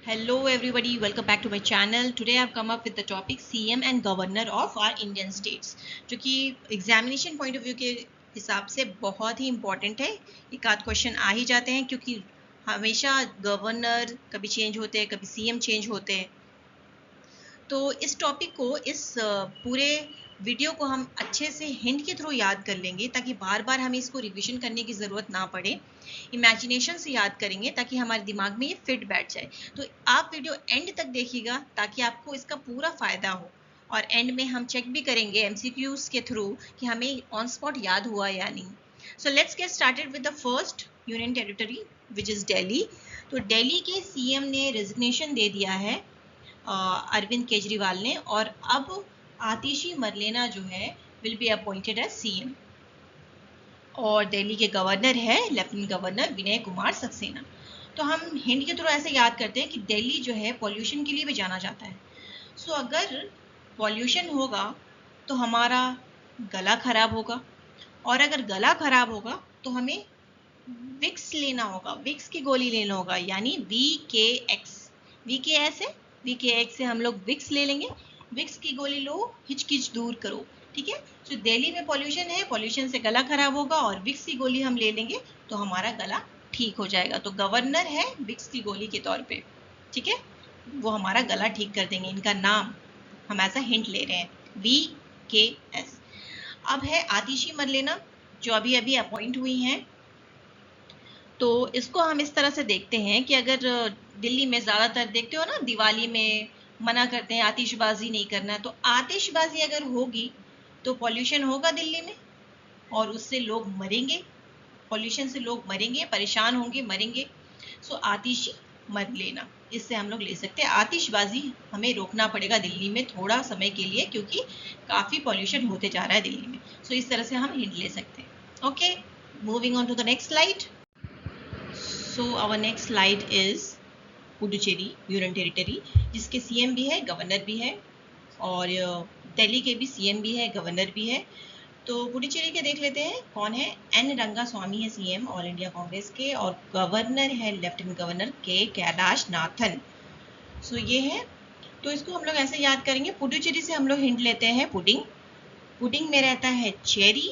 Hello everybody, welcome back to my channel. Today I've come up with the topic CM and Governor of our Indian states, जो कि examination point of view के हिसाब से बहुत ही important है। एक आध क्वेश्चन आ ही जाते हैं क्योंकि हमेशा गवर्नर कभी चेंज होते हैं, कभी सीएम चेंज होते हैं। तो इस टॉपिक को, इस पूरे वीडियो को हम अच्छे से हिंट के थ्रू याद कर लेंगे ताकि बार बार हमें इसको रिवीजन करने की ज़रूरत ना पड़े। इमेजिनेशन से याद करेंगे ताकि हमारे दिमाग में ये फिट बैठ जाए। तो आप वीडियो एंड तक देखिएगा ताकि आपको इसका पूरा फ़ायदा हो, और एंड में हम चेक भी करेंगे एमसीक्यूज़ के थ्रू कि हमें ऑन स्पॉट याद हुआ या नहीं। So let's get started with the first union territory which is Delhi. तो दिल्ली के सीएम ने रेजिग्नेशन दे दिया है अरविंद केजरीवाल ने, और अब आतिशी मरलेना जो है will be appointed as CM, और दिल्ली के गवर्नर है लेफ्टिनेंट गवर्नर विनय कुमार सक्सेना। तो हम हिंट के थ्रू ऐसे याद करते हैं कि दिल्ली जो है पॉल्यूशन के लिए भी जाना जाता है। सो अगर पॉल्यूशन होगा तो हमारा गला खराब होगा, और अगर गला खराब होगा तो हमें विक्स लेना होगा, विक्स की गोली लेना होगा, यानी VKX। VKS है, VKX से हम लोग विक्स ले लेंगे। विक्स की गोली लो, हिचकिच दूर करो। ठीक है। तो दिल्ली में पॉल्यूशन है, पॉल्यूशन से गला खराब होगा और विक्स की गोली हम ले लेंगे तो हमारा गला ठीक हो जाएगा। तो गवर्नर है विक्स की गोली के तौर पे, ठीक है, वो हमारा गला ठीक कर देंगे। इनका नाम हम ऐसा हिंट ले रहे हैं, VKS। अब है आतिशी मरलेना जो अभी अभी अपॉइंट हुई हैं। तो इसको हम इस तरह से देखते हैं कि अगर दिल्ली में ज़्यादातर देखते हो ना, दिवाली में मना करते हैं आतिशबाजी नहीं करना है, तो आतिशबाजी अगर होगी तो पॉल्यूशन होगा दिल्ली में और उससे लोग मरेंगे, पॉल्यूशन से लोग मरेंगे, परेशान होंगे, मरेंगे। सो आतिशी मत लेना, इससे हम लोग ले सकते हैं। आतिशबाजी हमें रोकना पड़ेगा दिल्ली में थोड़ा समय के लिए क्योंकि काफ़ी पॉल्यूशन होते जा रहा है दिल्ली में। सो इस तरह से हम हिंट ले सकते हैं। Okay, moving on to the next slide. So our next slide is Puducherry union territory, जिसके सीएम भी है, गवर्नर भी है, और दिल्ली के भी सीएम भी है, गवर्नर भी है। तो पुडुचेरी के देख लेते हैं कौन है। एन रंगास्वामी है सीएम ऑल इंडिया कांग्रेस के, और गवर्नर है लेफ्टिनेंट गवर्नर के कैलाश नाथन। सो ये है। तो इसको हम लोग ऐसे याद करेंगे, पुडुचेरी से हम लोग हिंट लेते हैं पुडिंग। पुडिंग में रहता है चेरी,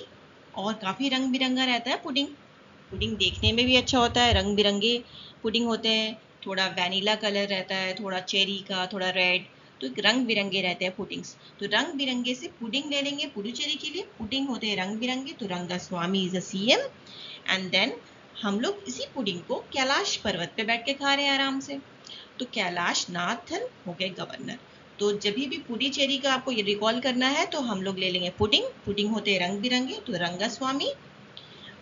और काफ़ी रंग बिरंगा रहता है पुडिंग। पुडिंग देखने में भी अच्छा होता है, रंग बिरंगे पुडिंग होते हैं। थोड़ा वैनिला कलर रहता है, थोड़ा चेरी का, थोड़ा रेड, तो रंग बिरंगे रहते हैं पुडिंग्स। तो रंग बिरंगे से पुडिंग ले लेंगे पुडुचेरी के लिए। पुडिंग होते हैं रंग बिरंगे, तो Rangaswamy is a CM. And then हम लोग इसी पुडिंग को कैलाश पर्वत पे बैठ के खा रहे हैं आराम से, तो कैलाश नाथन हो गए गवर्नर। तो जब भी पुडुचेरी का आपको ये रिकॉल करना है तो हम लोग ले लेंगे पुडिंग। पुडिंग होते हैं रंग बिरंगे, तो रंगास्वामी,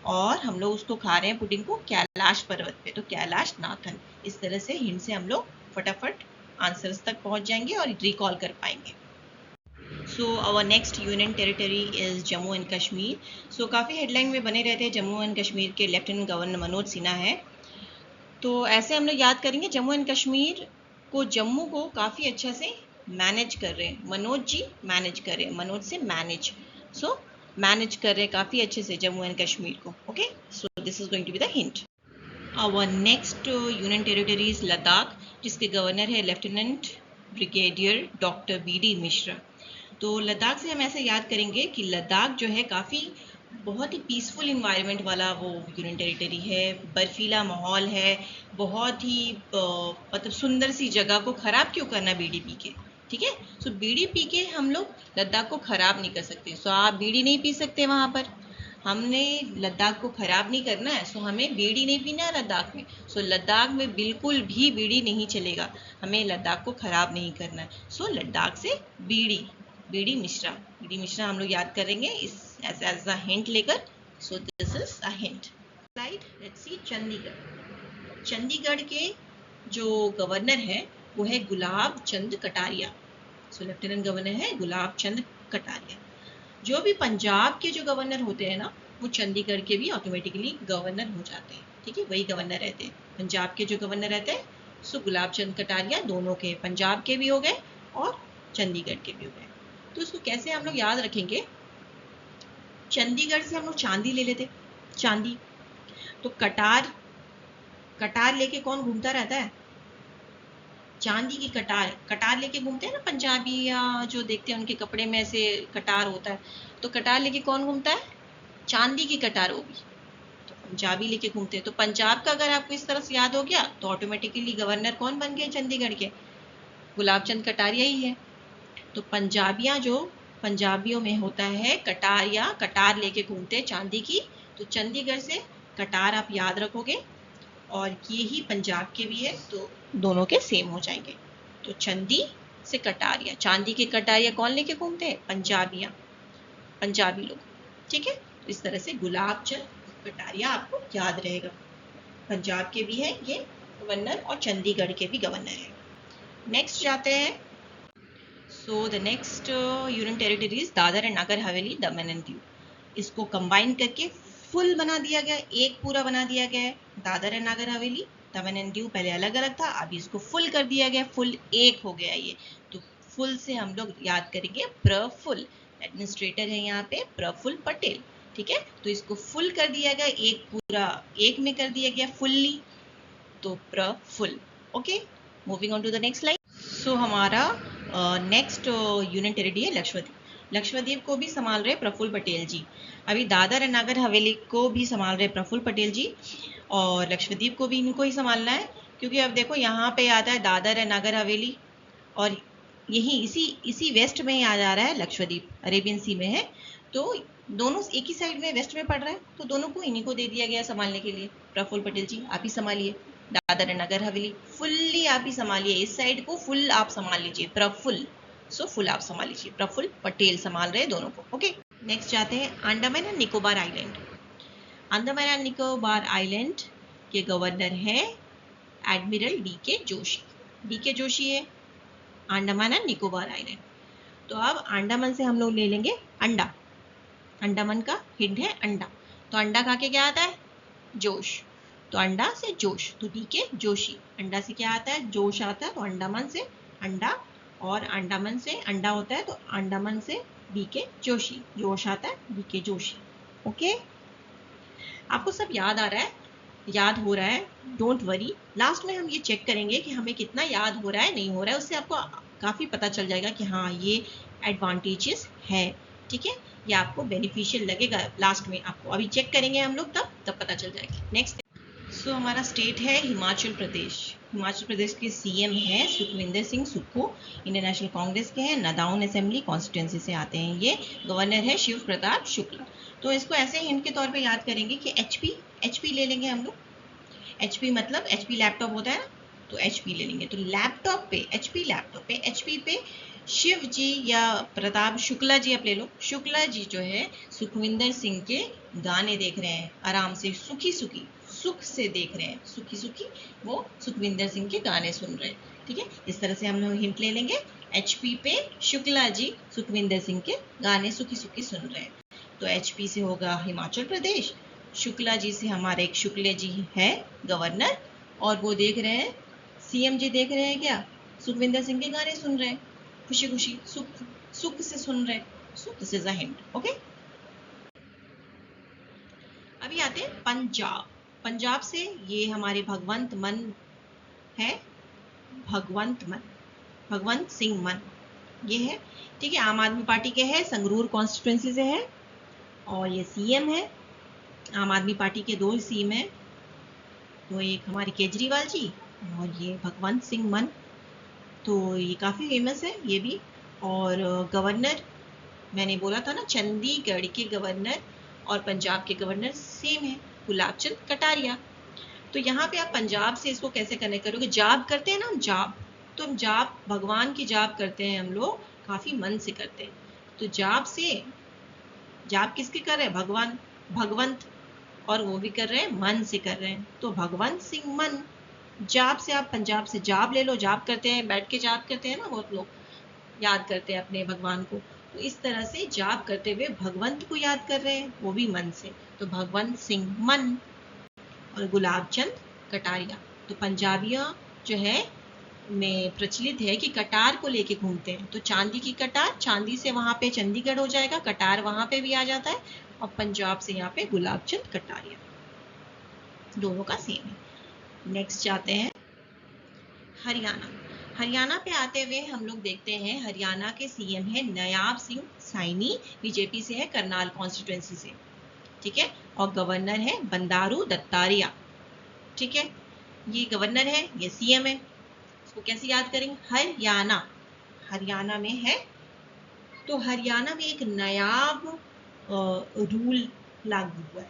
और हम लोग उसको खा रहे हैं पुडिंग को कैलाश पर्वत पे, तो कैलाश नाथन। इस तरह से हिंट से हम लोग फटाफट आंसर्स तक पहुंच जाएंगे और रिकॉल कर पाएंगे। So our next union territory is Jammu and Kashmir. So काफ़ी हेडलाइन में बने रहते हैं, जम्मू एंड कश्मीर के लेफ्टिनेंट गवर्नर मनोज सिन्हा है। तो ऐसे हम लोग याद करेंगे जम्मू एंड कश्मीर को, जम्मू को काफ़ी अच्छा से मैनेज कर रहे हैं मनोज जी, मैनेज कर रहे हैं, मनोज से मैनेज। सो मैनेज कर रहे हैं काफ़ी अच्छे से जम्मू एंड कश्मीर को। Okay, so this is going to be the hint. Our next union territory is Ladakh, जिसके गवर्नर है lieutenant brigadier doctor BD Mishra. तो लद्दाख से हम ऐसे याद करेंगे कि लद्दाख जो है काफ़ी बहुत ही पीसफुल इन्वायरमेंट वाला वो यूनियन टेरिटरी है, बर्फीला माहौल है, बहुत ही मतलब सुंदर सी जगह को ख़राब क्यों करना बीड़ी पी के। ठीक है, सो बीड़ी पी के हम लोग लद्दाख को ख़राब नहीं कर सकते। सो आप बीड़ी नहीं पी सकते वहाँ पर, हमने लद्दाख को ख़राब नहीं करना है, सो हमें बीड़ी नहीं पीना है लद्दाख में। सो लद्दाख में बिल्कुल भी बीड़ी नहीं चलेगा, हमें लद्दाख को ख़राब नहीं करना है। सो लद्दाख से बीड़ी, BD मिश्रा, BD मिश्रा हम लोग याद करेंगे इस एज अ हिंट लेकर। सो this is a hint. Slide, let's see Chandigarh. Chandigarh के जो गवर्नर है वो है गुलाब चंद कटारिया। सो लेफ्टिनेंट गवर्नर है गुलाब चंद कटारिया। जो भी पंजाब के जो गवर्नर होते हैं ना, वो चंडीगढ़ के भी ऑटोमेटिकली गवर्नर हो जाते हैं। ठीक है, वही गवर्नर रहते हैं पंजाब के जो गवर्नर रहते हैं। सो गुलाब चंद कटारिया दोनों के, पंजाब के भी हो गए और चंडीगढ़ के भी हो गए। तो इसको कैसे हम लोग याद रखेंगे, चंडीगढ़ से हम लोग चांदी ले लेते, चांदी। तो कटार, कटार लेके कौन घूमता रहता है, चांदी की कटार, कटार लेके घूमते हैं ना पंजाबी, या जो देखते हैं उनके कपड़े में ऐसे कटार होता है, तो कटार लेके कौन घूमता है? चांदी की कटार होगी, तो पंजाबी लेके घूमते हैं। तो पंजाब का अगर आपको इस तरह से याद हो गया तो ऑटोमेटिकली गवर्नर कौन बन गए चंडीगढ़ के? गुलाब चंद कटारिया ही है। तो पंजाबियां जो पंजाबियों में होता है कटारिया, कटार लेके घूमते हैं चांदी की, तो चंडीगढ़ से कटार आप याद रखोगे, और ये ही पंजाब के भी है, तो दोनों के सेम हो जाएंगे। तो चंदी से कटारिया, चांदी के कटारिया कौन लेके घूमते हैं? पंजाबियां, पंजाबी लोग, ठीक है। तो इस तरह से गुलाब चंद कटारिया आपको याद रहेगा। पंजाब के भी है ये गवर्नर और चंडीगढ़ के भी गवर्नर है। नेक्स्ट जाते हैं। So the next union territory is Dadra and Nagar Haveli, Daman and Diu. इसको कंबाइन करके फुल बना दिया गया, एक पूरा बना दिया गया है। दादर एंड नगर हवेली, दमन एंड दीव पहले अलग अलग था, अभी इसको फुल कर दिया गया, फुल एक हो गया ये। तो फुल से हम लोग याद करेंगे प्रफुल्ल, एडमिनिस्ट्रेटर है यहाँ पे प्रफुल्ल पटेल, ठीक है। तो इसको फुल कर दिया गया, एक पूरा एक में कर दिया गया फुल्ली, तो Praful. Okay, moving on to the next slide. So हमारा नेक्स्ट यूनियन टेरिटरी है लक्षद्वीप। लक्षद्वीप को भी संभाल रहे प्रफुल्ल पटेल जी। अभी दादर एंड नगर हवेली को भी संभाल रहे प्रफुल्ल पटेल जी, और लक्षद्वीप को भी इनको ही संभालना है, क्योंकि अब देखो यहाँ पे आता है दादर एंड नगर हवेली, और यही इसी वेस्ट में ही आ जा रहा है लक्षद्वीप, अरेबियन सी में है। तो दोनों एक ही साइड में वेस्ट में पड़ रहा है, तो दोनों को इन्हीं को दे दिया गया संभालने के लिए। प्रफुल्ल पटेल जी आप ही संभालिए Dadar and Nagar Haveli, fully आप ही संभालिए, इस साइड को फुल आप संभाल लीजिए, प्रफुल्ल, सो फुल आप संभाल लीजिए, प्रफुल्ल पटेल संभाल रहे दोनों को। ओके, नेक्स्ट जाते हैं Andaman and Nicobar island. Andaman and Nicobar island के गवर्नर है admiral DK. Joshi. DK. Joshi है अंडमान एंड निकोबार आइलैंड। तो अब अंडमान से हम लोग ले लेंगे अंडा, अंडमान का हिंट है अंडा, तो अंडा खा के क्या आता है? जोश, तो अंडा से जोश, तो डी.के. जोशी। अंडा से क्या आता है? जोश आता है, तो अंडमान से अंडा, और अंडमान से अंडा होता है, तो अंडमान से डी.के. जोशी, जोश आता है डी.के. जोशी। ओके, आपको सब याद आ रहा है, याद हो रहा है, डोंट वरी। लास्ट में हम ये चेक करेंगे कि हमें कितना याद हो रहा है, नहीं हो रहा है, उससे आपको काफ़ी पता चल जाएगा कि हाँ ये एडवांटेजेस है, ठीक है, ये आपको बेनिफिशियल लगेगा लास्ट में आपको। अभी चेक करेंगे हम लोग, तब पता चल जाएगा। नेक्स्ट सो हमारा स्टेट है हिमाचल प्रदेश। हिमाचल प्रदेश के सीएम है सुखविंदर सिंह सुक्खू, इंडियन नेशनल कांग्रेस के हैं, नदाउन असेंबली कॉन्स्टिट्यूंसी से आते हैं ये। गवर्नर है शिव प्रताप शुक्ला। तो इसको ऐसे हिंट के तौर पे याद करेंगे कि एचपी ले लेंगे हम लोग। एचपी मतलब एचपी लैपटॉप होता है ना, तो एचपी ले लेंगे। तो लैपटॉप पे एचपी, लैपटॉप पे एचपी पे शिव जी या प्रताप शुक्ला जी आप ले लो। शुक्ला जी जो है सुखविंदर सिंह के गाने देख रहे हैं, आराम से सुखी सुखी सुख से देख रहे हैं, सुखी सुखी वो सुखविंदर सिंह के गाने सुन रहे हैं, ठीक है। इस तरह से हम लोग हिंट ले लेंगे, एचपी पे शुक्ला जी सुखविंदर सिंह के गाने सुखी सुखी सुन रहे हैं। तो एचपी से होगा हिमाचल प्रदेश, शुक्ला जी से हमारे एक शुक्ले जी है गवर्नर, और वो देख रहे हैं, सीएम जी देख रहे हैं क्या? सुखविंदर सिंह के गाने सुन रहे हैं, खुशी खुशी सुख से सुन रहे हैं। सो this is a hint. Okay, अभी आते हैं पंजाब। पंजाब से ये हमारे भगवंत मान है, भगवंत सिंह मान ये है, ठीक है। आम आदमी पार्टी के है, संगरूर कॉन्स्टिट्यूंसी से है, और ये सीएम है। आम आदमी पार्टी के दो सीएम है, तो एक हमारे केजरीवाल जी और ये भगवंत सिंह मान, तो ये काफ़ी फेमस है ये भी। और गवर्नर मैंने बोला था ना, चंडीगढ़ के गवर्नर और पंजाब के गवर्नर सेम है, गुलाब चंद कटारिया। तो यहाँ पे आप पंजाब से इसको कैसे कनेक्ट करोगे? जाप करते हैं ना हम, जाप, तो हम जाप भगवान की जाप करते हैं, हम लोग काफ़ी मन से करते हैं। तो जाप से, जाप किसके कर रहे हैं? भगवान, भगवंत, और वो भी कर रहे हैं मन से कर रहे हैं, तो भगवंत सिंह मन। जाप से आप पंजाब से जाप ले लो, जाप करते हैं, बैठ के जाप करते हैं ना बहुत लोग, याद करते हैं अपने भगवान को, तो इस तरह से जाप करते हुए भगवंत को याद कर रहे हैं, वो भी मन से, तो भगवंत सिंह मन। और गुलाब चंद कटारिया, तो पंजाबियों जो है में प्रचलित है कि कटार को लेके घूमते हैं, तो चांदी की कटार, चांदी से वहां पे चंडीगढ़ हो जाएगा, कटार वहां पे भी आ जाता है, और पंजाब से यहाँ पे गुलाब चंद कटारिया, दोनों का सेम है। नेक्स्ट जाते हैं हरियाणा। हरियाणा पे आते हुए हम लोग देखते हैं हरियाणा के सीएम है नायाब सिंह साइनी, बीजेपी से है, करनाल कॉन्स्टिट्यूएंसी से, ठीक है। और गवर्नर है बंडारू दत्तात्रेय, ठीक है। ये गवर्नर है, ये सीएम है। इसको कैसे याद करेंगे? हरियाणा, हरियाणा में है, तो हरियाणा में एक नायाब रूल लागू हुआ है।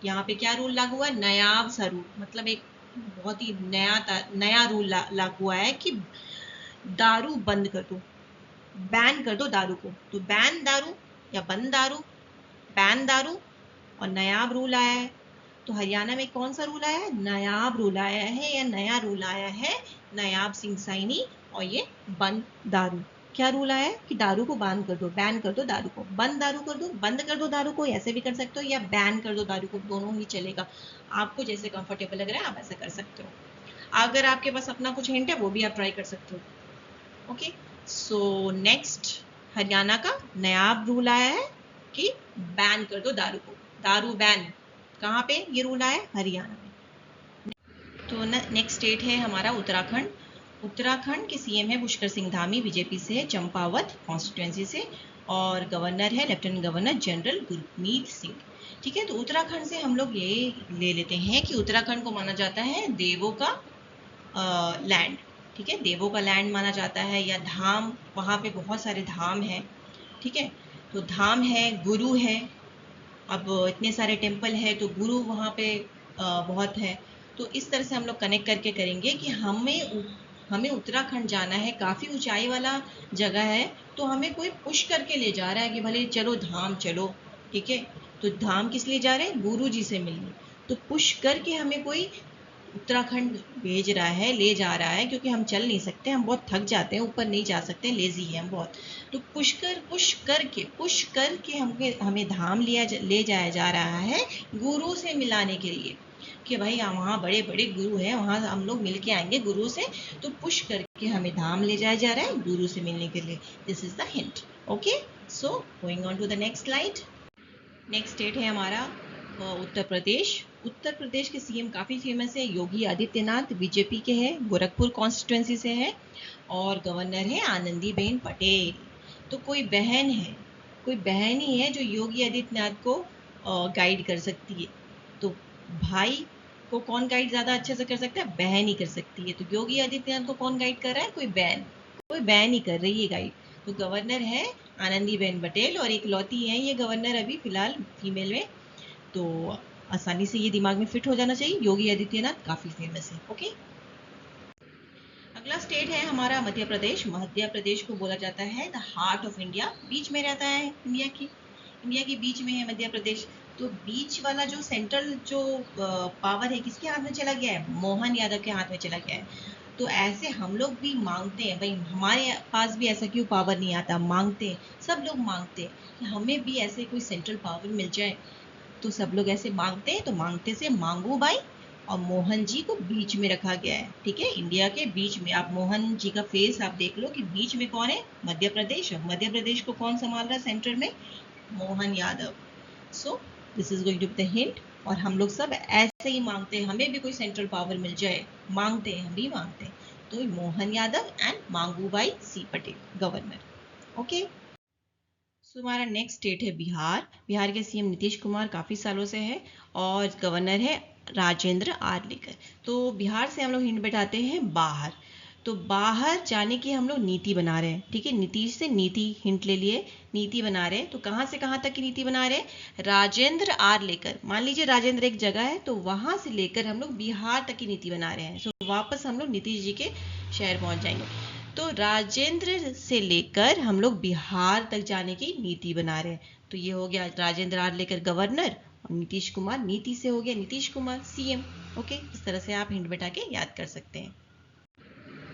यहाँ पे क्या रूल लागू हुआ है? नायाब सा रूल, मतलब एक बहुत ही नया रूल लागू हुआ है कि दारू बंद कर दो, बैन कर दो दारू को। तो बैन दारू या बंद दारू, बैन दारू, और नायाब रूल आया है। तो हरियाणा में कौन सा रूल आया है? नायाब रूल आया है, या नया रूल आया है नायाब सिंह साइनी। और ये बंद दारू, क्या रूल आया है कि दारू को बैन कर दो, बैन कर दो दारू को, बंद दारू कर दो, बंद कर दो दारू को, ऐसे भी कर सकते हो, या बैन कर दो दारू को, दोनों ही चलेगा। आपको जैसे कंफर्टेबल लग रहा है आप ऐसा कर सकते हो। अगर आपके पास अपना कुछ हिंट है वो भी आप ट्राई कर सकते हो। ओके, सो नेक्स्ट, हरियाणा का नायाब रूल आया है कि बैन कर दो दारू को, दारू बैन। कहाँ पे ये रूल आया है? हरियाणा में। तो नेक्स्ट स्टेट है हमारा उत्तराखंड। उत्तराखंड के सीएम है पुष्कर सिंह धामी, बीजेपी से है, चंपावत कॉन्स्टिट्यूएंसी से, और गवर्नर है lieutenant governor general Gurmeet Singh, ठीक है। तो उत्तराखंड से हम लोग ये ले लेते हैं कि उत्तराखंड को माना जाता है देवों का लैंड, ठीक है, देवों का लैंड माना जाता है, या धाम, वहाँ पे बहुत सारे धाम हैं, ठीक है। तो धाम है, गुरु है, अब इतने सारे टेम्पल है तो गुरु वहाँ पे बहुत है। तो इस तरह से हम लोग कनेक्ट करके करेंगे कि हमें उत्तराखंड जाना है, काफ़ी ऊंचाई वाला जगह है, तो हमें कोई पुश करके ले जा रहा है कि भले चलो धाम चलो, ठीक है। तो धाम किस लिए जा रहे हैं? गुरु जी से मिलने। तो पुश करके हमें कोई उत्तराखंड भेज रहा है, ले जा रहा है, क्योंकि हम चल नहीं सकते, हम बहुत थक जाते हैं, ऊपर नहीं जा सकते, लेजी हैं हम बहुत। तो पुश करके हमें धाम ले जाया जा रहा है गुरु से मिलाने के लिए, कि भाई वहाँ बड़े बड़े गुरु हैं, वहाँ हम लोग मिल के आएंगे गुरु से। तो पुश करके हमें धाम ले जाया जा रहा है गुरु से मिलने के लिए। This is the hint. Okay, so going on to the next slide. Next state है हमारा उत्तर प्रदेश। उत्तर प्रदेश के सीएम काफ़ी फेमस है, योगी आदित्यनाथ, बीजेपी के हैं, गोरखपुर कॉन्स्टिट्यूएंसी से है, और गवर्नर है आनंदीबेन पटेल। तो कोई बहन है, कोई बहन ही है जो योगी आदित्यनाथ को गाइड कर सकती है। तो भाई को कौन गाइड ज़्यादा अच्छे से कर सकता है? बहन ही कर सकती है। तो योगी आदित्यनाथ को कौन गाइड कर रहा है? कोई बहन ही कर रही है गाइड। तो गवर्नर है आनंदीबेन पटेल, और एक लौती है ये गवर्नर अभी फिलहाल फीमेल में। तो आसानी से ये दिमाग में फिट हो जाना चाहिए, योगी आदित्यनाथ काफ़ी फेमस है। ओके, अगला स्टेट है हमारा मध्य प्रदेश। मध्य प्रदेश को बोला जाता है द हार्ट ऑफ इंडिया, बीच में रहता है इंडिया के बीच में है मध्य प्रदेश। तो बीच वाला जो सेंट्रल जो पावर है किसके हाथ में चला गया है? मोहन यादव के हाथ में चला गया है। तो ऐसे हम लोग भी मांगते हैं, भाई हमारे पास भी ऐसा क्यों पावर नहीं आता? मांगते हैं, सब लोग मांगते हैं कि हमें भी ऐसे कोई सेंट्रल पावर मिल जाए। तो सब लोग ऐसे मांगते हैं, तो मांगते से मांगू भाई, और मोहन जी को बीच में रखा गया है, ठीक है, इंडिया के बीच में। आप मोहन जी का फेस आप देख लो कि बीच में कौन है? मध्य प्रदेश। मध्य प्रदेश को कौन संभाल रहा है सेंटर में? Mohan Yadav. So this is going to be the hint. और हम लोग सब ऐसे ही मांगते हैं, हमें भी कोई सेंट्रल पावर मिल जाए, मांगते हैं, हम भी मांगते हैं। तो Mohan Yadav and Mangubhai C Patel, governor. Okay, so हमारा नेक्स्ट स्टेट है बिहार। बिहार के सीएम नीतीश कुमार काफ़ी सालों से है, और गवर्नर है राजेंद्र आर्लेकर। तो बिहार से हम लोग हिंट बैठाते हैं बाहर। तो बाहर जाने की हम लोग नीति बना रहे हैं, ठीक है। नीतीश से नीति हिंट ले लिए, नीति बना रहे हैं। तो कहाँ से कहाँ तक की नीति बना रहे हैं? राजेंद्र आर्लेकर, मान लीजिए राजेंद्र एक जगह है, तो वहाँ से लेकर हम लोग बिहार तक की नीति बना रहे हैं। सो वापस हम लोग नीतीश जी के शहर पहुँच जाएंगे। तो राजेंद्र से लेकर हम लोग बिहार तक जाने की नीति बना रहे हैं। तो ये हो गया राजेंद्र आर्लेकर गवर्नर, और नीतीश कुमार, नीति से हो गया नीतीश कुमार सीएम। ओके, इस तरह से आप हिंट बैठा के याद कर सकते हैं।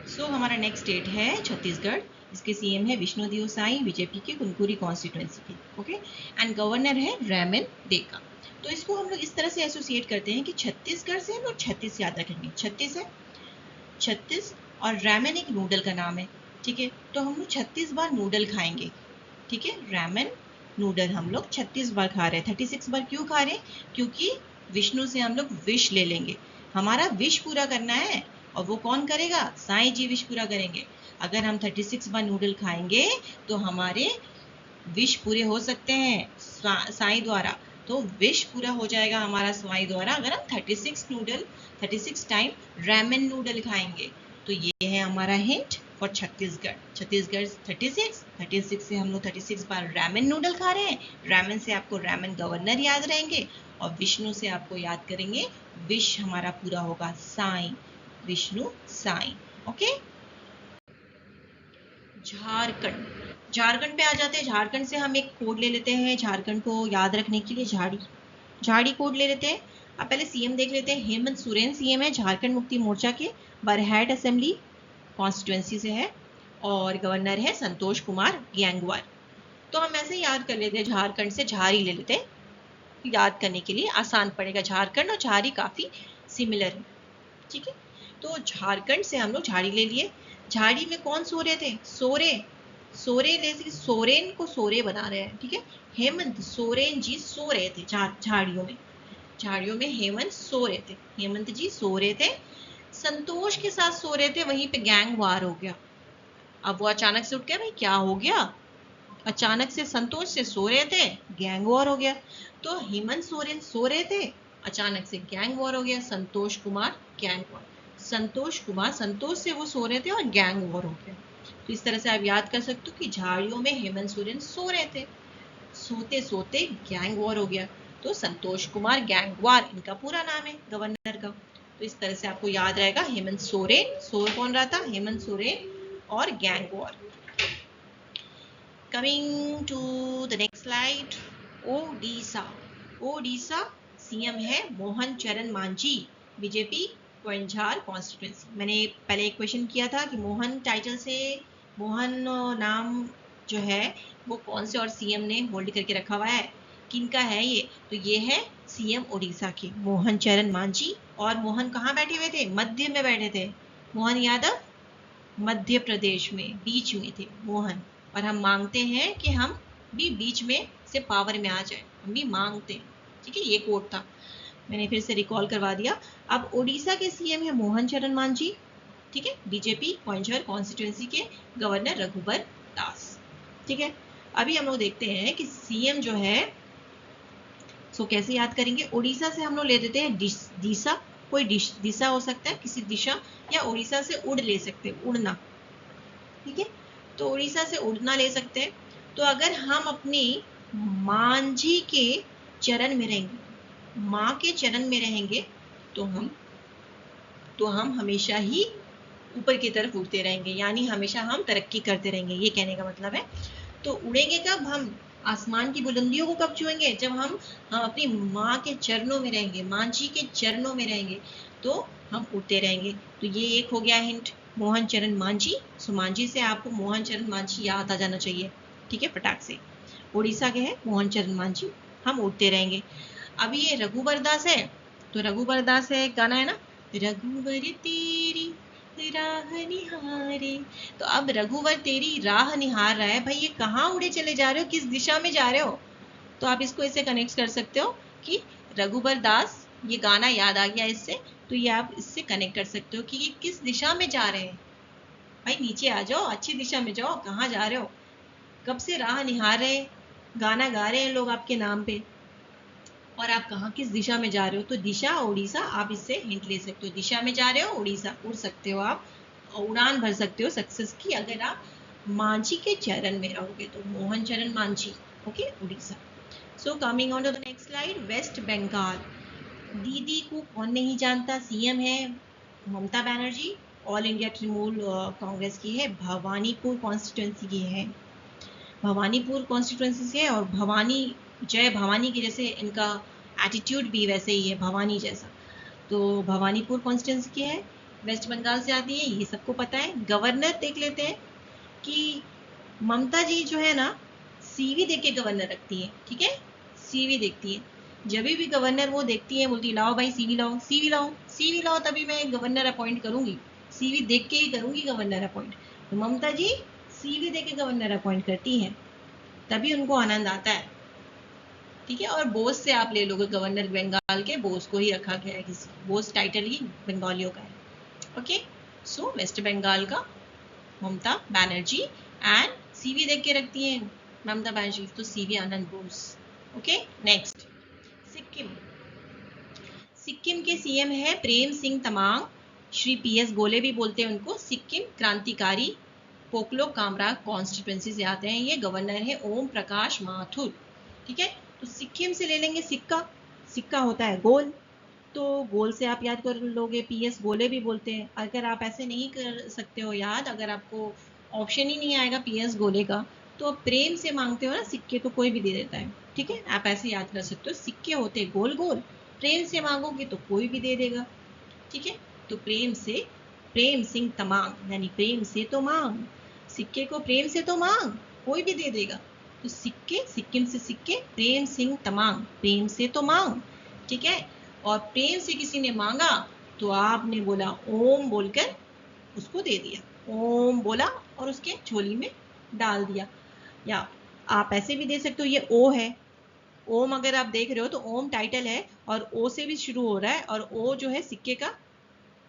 सो हमारा नेक्स्ट स्टेट है छत्तीसगढ़। इसके सीएम है विष्णुदेव साई, बीजेपी के कुनकुरी कॉन्स्टिट्यूएंसी के। ओके, एंड गवर्नर है रेमन डेका। तो इसको हम लोग इस तरह से एसोसिएट करते हैं कि छत्तीसगढ़ से हम लोग 36 याद रखेंगे। 36 है, 36, और रैमन एक नूडल का नाम है, ठीक है। तो हम लोग 36 बार नूडल खाएंगे, ठीक है। रैमन नूडल हम लोग 36 बार खा रहे हैं। 36 बार क्यों खा रहे हैं? क्योंकि विष्णु से हम लोग विश ले लेंगे, हमारा विश पूरा करना है। और वो कौन करेगा? साईं जी विश पूरा करेंगे। अगर हम 36 बार नूडल खाएंगे तो हमारे विश पूरे हो सकते हैं साईं द्वारा। तो विश पूरा हो जाएगा हमारा साईं द्वारा अगर हम 36 टाइम रैमेन नूडल खाएंगे। तो ये है हमारा हिंट फॉर छत्तीसगढ़। छत्तीसगढ़ 36 से हम लोग 36 बार रैमेन नूडल खा रहे हैं। रैमेन से आपको रैमेन गवर्नर याद रहेंगे और विष्णु से आपको याद करेंगे विश हमारा पूरा होगा साईं, विष्णु साईं। ओके। झारखंड पे आ जाते हैं। झारखंड से हम एक कोड ले लेते हैं झारखंड को याद रखने के लिए। झाड़ी कोड ले लेते हैं। अब पहले सीएम देख लेते हैं। हेमंत सोरेन सीएम है झारखंड मुक्ति मोर्चा के, बरहैट असेंबली कॉन्स्टिट्यूएंसी से है और गवर्नर है संतोष कुमार गैंगवार। तो हम ऐसे याद कर लेते हैं, झारखंड से झारी ले लेते हैं, याद करने के लिए आसान पड़ेगा। झारखंड और झारी काफी सिमिलर है, ठीक है। तो झारखंड से हम लोग झाड़ी ले लिए। झाड़ी में कौन सो रहे थे? सोरे जैसे सोरेन को सोरे बना रहे हैं, ठीक है। हेमंत सोरेन जी सो रहे थे झाड़ियों में हेमंत सो रहे थे, हेमंत जी सो रहे थे। संतोष के साथ सो रहे थे, वहीं पे गैंग वार हो गया। अब वो अचानक से उठ गया, भाई क्या हो गया? अचानक से संतोष से सो रहे थे, गैंग वॉर हो गया। तो हेमंत सोरेन सो रहे थे, अचानक से गैंग वॉर हो गया। संतोष कुमार गैंग वॉर, संतोष से वो सो रहे थे और गैंग वॉर हो गया। तो इस तरह से आप याद कर सकते हो कि झाड़ियों में हेमंत सोरेन सो रहे थे, सोते सोते गैंग वॉर हो गया। तो संतोष कुमार गैंगवार इनका पूरा नाम है गवर्नर का। तो इस तरह से आपको याद रहेगा हेमंत सोरेन, सोर कौन रहा था? हेमंत सोरेन और gang war. Coming to the next slide. Odisha CM है मोहन चरण मांझी, बीजेपी क्वेंझार कॉन्स्टिट्यूएंसी। मैंने पहले एक क्वेश्चन किया था कि मोहन टाइटल से, मोहन नाम जो है वो कौन से और सीएम ने होल्ड करके रखा हुआ है, किनका है ये? तो ये है सीएम ओडिशा के मोहन चरण मांझी। और मोहन कहाँ बैठे हुए थे? मध्य में बैठे थे। मोहन यादव मध्य प्रदेश में बीच में थे मोहन। और हम मांगते हैं कि हम भी बीच में से पावर में आ जाए, हम भी मांगते हैं, ठीक है। ये कोड था, मैंने फिर से रिकॉल करवा दिया। अब ओडिशा के सीएम है मोहन चरण मांझी, ठीक है, बीजेपी क्वेंझार कॉन्स्टिट्यूएंसी के गवर्नर रघुबर दास, ठीक है। अभी हम लोग देखते हैं कि सीएम जो है सो कैसे याद करेंगे। उड़ीसा से हम लोग ले देते हैं दिशा, कोई दिशा हो सकता है, किसी दिशा, या उड़ीसा से उड़ ले सकते हैं, उड़ना, ठीक है। तो उड़ीसा से उड़ना ले सकते हैं। तो अगर हम अपनी मांझी के चरण में रहेंगे, माँ के चरण में रहेंगे, तो हम हमेशा ही ऊपर की तरफ उड़ते रहेंगे, यानी हमेशा हम तरक्की करते रहेंगे, ये कहने का मतलब है। तो उड़ेंगे कब? हम आसमान की बुलंदियों को कब छुएंगे? जब हम अपनी माँ के चरणों में रहेंगे, मांझी के चरणों में रहेंगे, तो हम उड़ते रहेंगे। तो ये एक हो गया हिंट, मोहन चरण मांझी। सो मांझी से आपको मोहन चरण मांझी याद आ जाना चाहिए, ठीक है, फटाक से। उड़ीसा के हैं मोहन चरण मांझी, हम उड़ते रहेंगे। अभी ये रघुबर दास है, तो रघुबर दास है, गाना है ना, रघुवर तेरी राह निहारे। तो अब रघुवर तेरी राह निहार रहा है, भाई ये कहाँ उड़े चले जा रहे हो, किस दिशा में जा रहे हो? तो आप इसको ऐसे कनेक्ट कर सकते हो कि रघुबर दास, ये गाना याद आ गया इससे, तो ये आप इससे कनेक्ट कर सकते हो कि ये किस दिशा में जा रहे हैं। भाई नीचे आ जाओ, अच्छी दिशा में जाओ, कहाँ जा रहे हो? कब से राह निहार रहे, गाना गा रहे हैं लोग आपके नाम पे, और आप कहाँ किस दिशा में जा रहे हो? तो दिशा उड़ीसा, आप इससे हिंट ले सकते हो। दिशा में जा रहे हो, उड़ीसा, उड़ सकते हो आप, उड़ान भर सकते हो सक्सेस की, अगर आप मांझी के चरण में रहोगे। तो Mohan Charan Majhi, okay, Orissa. So coming on to the next slide. West Bengal, दीदी को कौन नहीं जानता, सीएम है ममता बनर्जी, ऑल इंडिया तृणमूल कांग्रेस की है, भवानीपुर कॉन्स्टिट्यूएंसी की है, भवानीपुर कॉन्स्टिट्यूएंसी से। और भवानी, जय भवानी के जैसे इनका एटीट्यूड भी वैसे ही है, भवानी जैसा। तो भवानीपुर कॉन्स्टिट्यूएंसी की है, वेस्ट बंगाल से आती है, ये सबको पता है। गवर्नर देख लेते हैं कि ममता जी जो है ना, सीवी देख के गवर्नर रखती है, ठीक है, सीवी देखती है। जब भी गवर्नर वो देखती है, बोलती लाओ भाई सीवी लाओ, सीवी लाओ, सीवी लाओ, तभी मैं गवर्नर अपॉइंट करूंगी, सीवी देख के ही करूंगी गवर्नर अपॉइंट। तो ममता जी सीवी देख के गवर्नर अपॉइंट करती हैं, तभी उनको आनंद आता है, ठीक है। और बोस से आप ले लोगे, गवर्नर बंगाल के बोस को ही रखा गया है, किसी बोस टाइटल ही बंगालियों का है। ओके, सो वेस्ट बंगाल का ममता बनर्जी एंड सीवी देख के रखती है ममता बनर्जी, तो CV Ananda Bose. Okay, next Sikkim. Sikkim के सीएम है प्रेम सिंह तमांग, श्री पीएस गोले भी बोलते हैं उनको। सिक्किम क्रांतिकारी पोकलो कामरा कॉन्स्टिट्यूंसी से आते हैं। ये गवर्नर है ओम प्रकाश माथुर। ठीक है, तो सिक्किम से ले लेंगे सिक्का। सिक्का होता है गोल, तो गोल से आप याद कर लोगे, पीएस गोले भी बोलते हैं। अगर आप ऐसे नहीं कर सकते हो याद, अगर आपको ऑप्शन ही नहीं आएगा पीएस गोले का, तो आप प्रेम से मांगते हो ना सिक्के, तो कोई भी दे देता है। ठीक है, आप ऐसे याद कर सकते हो, सिक्के होते गोल गोल, प्रेम से मांगोगे तो कोई भी दे देगा। ठीक है, तो प्रेम से, प्रेम सिंह तमांग यानी प्रेम से तो मांग, सिक्के को प्रेम से तो मांग, कोई भी दे देगा। तो सिक्के, सिक्किम से सिक्के, प्रेम सिंह तमांग, प्रेम से तो मांग। ठीक है, और प्रेम से किसी ने मांगा तो आपने बोला ओम बोलकर उसको दे दिया, ओम बोला और उसके झोली में डाल दिया। या आप ऐसे भी दे सकते हो, ये ओ है, ओम अगर आप देख रहे हो तो ओम टाइटल है और ओ से भी शुरू हो रहा है, और ओ जो है सिक्के का,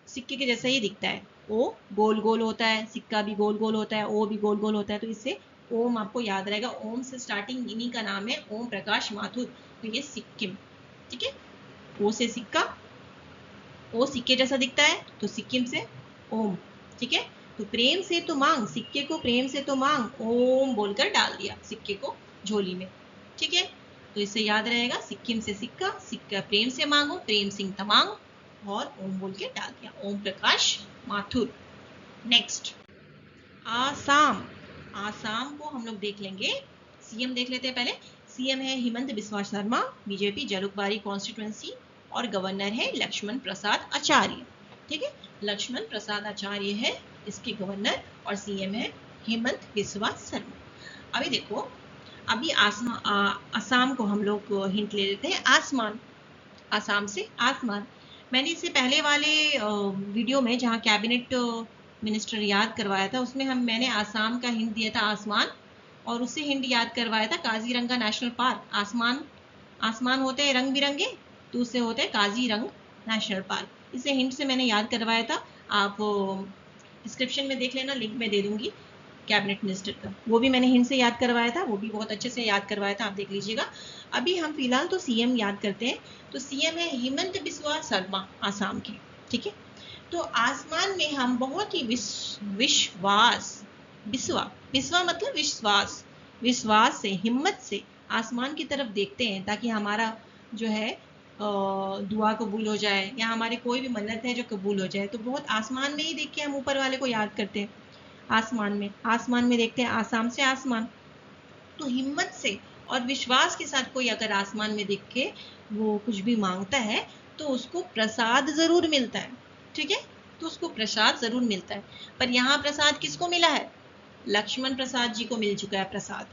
सिक्के के जैसा ही दिखता है। ओ गोल गोल होता है, सिक्का भी गोल गोल होता है, ओ भी गोल गोल होता है, तो इससे ओम आपको याद रहेगा। ओम से स्टार्टिंग इन्हीं का नाम है, ओम प्रकाश माथुर। तो ये सिक्किम। ठीक है, ओ से सिक्का, ओ सिक्के जैसा दिखता है तो सिक्किम से ओम। ठीक है, तो प्रेम से तो मांग, सिक्के को प्रेम से तो मांग, ओम बोलकर डाल दिया सिक्के को झोली में। ठीक है, तो इससे याद रहेगा सिक्किम से सिक्का, सिक्का प्रेम से मांगो, प्रेम सिंह तमांग, और ओम बोल के डाल दिया, ओम प्रकाश माथुर। नेक्स्ट आसाम। आसाम को हम लोग देख लेंगे, सीएम देख लेते हैं पहले। सीएम है हिमंत बिस्वा शर्मा, बीजेपी जलुकबारी कॉन्स्टिट्यूंसी, और गवर्नर है लक्ष्मण प्रसाद आचार्य। ठीक है, लक्ष्मण प्रसाद आचार्य है इसके गवर्नर, और सीएम है हिमंत बिस्वा शर्मा। अभी देखो, अभी आसाम को हम लोग हिंट ले लेते हैं, आसमान। आसाम से आसमान। मैंने इससे पहले वाले वीडियो में जहाँ कैबिनेट मिनिस्टर याद करवाया था, उसमें मैंने आसाम का हिंट दिया था आसमान, और उससे हिंट याद करवाया था काजीरंगा नेशनल पार्क। आसमान, आसमान होते हैं रंग बिरंगे, तो उससे होते हैं काजीरंग नेशनल पार्क। इसे हिंट से मैंने याद करवाया था, आप डिस्क्रिप्शन में देख लेना, लिंक में दे दूंगी कैबिनेट मिनिस्टर का, वो भी मैंने हिंट से याद करवाया था, वो भी बहुत अच्छे से याद करवाया था, आप देख लीजिएगा। अभी हम फिलहाल तो सीएम याद करते हैं, तो सीएम है हिमंत बिस्वा शर्मा आसाम के। ठीक है, तो आसमान में हम बहुत ही विश्वास, विश्वा, विश्वा मतलब विश्वास, विश्वास से, हिम्मत से आसमान की तरफ देखते हैं, ताकि हमारा जो है दुआ कबूल हो जाए, या हमारे कोई भी मन्नत है जो कबूल हो जाए। तो बहुत आसमान में ही देख के हम ऊपर वाले को याद करते हैं। आसमान में, आसमान में देखते हैं, आसाम से आसमान। तो हिम्मत से और विश्वास के साथ कोई अगर आसमान में देख के वो कुछ भी मांगता है, तो उसको प्रसाद जरूर मिलता है। ठीक है, तो उसको प्रसाद जरूर मिलता है। पर यहाँ प्रसाद किसको मिला है? लक्ष्मण प्रसाद जी को मिल चुका है प्रसाद।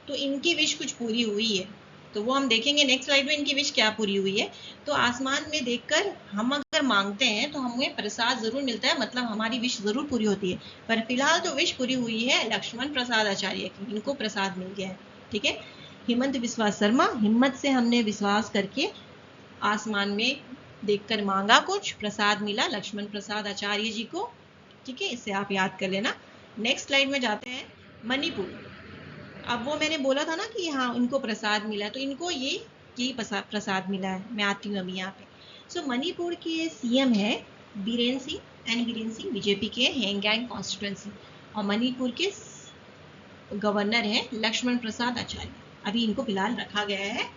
तो इनकी विश कुछ पूरी हुई है, तो वो हम देखेंगे नेक्स्ट स्लाइड में इनकी विश क्या पूरी हुई है। तो आसमान में देखकर हम अगर मांगते हैं तो हमें प्रसाद जरूर मिलता है, मतलब हमारी विश जरूर पूरी होती है। पर फिलहाल तो विश पूरी हुई है लक्ष्मण प्रसाद आचार्य की, इनको प्रसाद मिल गया है। ठीक है, हिमंत बिस्वा शर्मा, हिम्मत से हमने विश्वास करके आसमान में देखकर मांगा, कुछ प्रसाद मिला लक्ष्मण प्रसाद आचार्य जी को। ठीक है, इसे आप याद कर लेना। नेक्स्ट स्लाइड में जाते हैं, मणिपुर। अब वो मैंने बोला था ना कि हाँ इनको प्रसाद मिला, तो इनको यही प्रसाद मिला है। मैं आती हूँ अभी यहाँ पे। सो मणिपुर के सीएम है बीरेन सिंह, एंड बीरेन सिंह बीजेपी के हेंगैंग कॉन्स्टिट्यूंसी, और मणिपुर के गवर्नर है लक्ष्मण प्रसाद आचार्य। अभी इनको फिलहाल रखा गया है,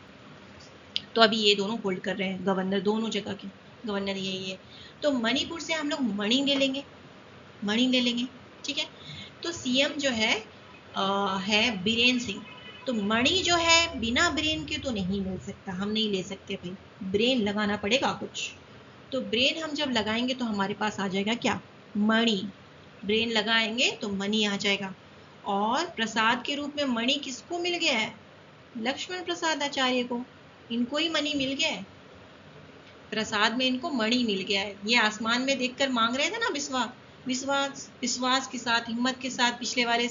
तो अभी ये दोनों होल्ड कर रहे हैं गवर्नर, दोनों जगह के गवर्नर यही है। तो मणिपुर से हम लोग मणि ले लेंगे, मणि ले लेंगे। ठीक है, तो सीएम जो है बीरेन सिंह। तो मणि जो है बिना ब्रेन के तो नहीं मिल सकता, हम नहीं ले सकते भाई, ब्रेन लगाना पड़ेगा कुछ। तो ब्रेन हम जब लगाएंगे तो हमारे पास आ जाएगा क्या? मणि। ब्रेन लगाएंगे तो मणि आ जाएगा। और प्रसाद के रूप में मणि किसको मिल गया है? लक्ष्मण प्रसाद आचार्य को, इनको ही मणि मिल गया है। प्रसाद में इनको मणि मिल गया है। ये आसमान में देखकर मांग रहे थे ना, विश्वास के साथ, हिम्मत के साथ। पिछले वाले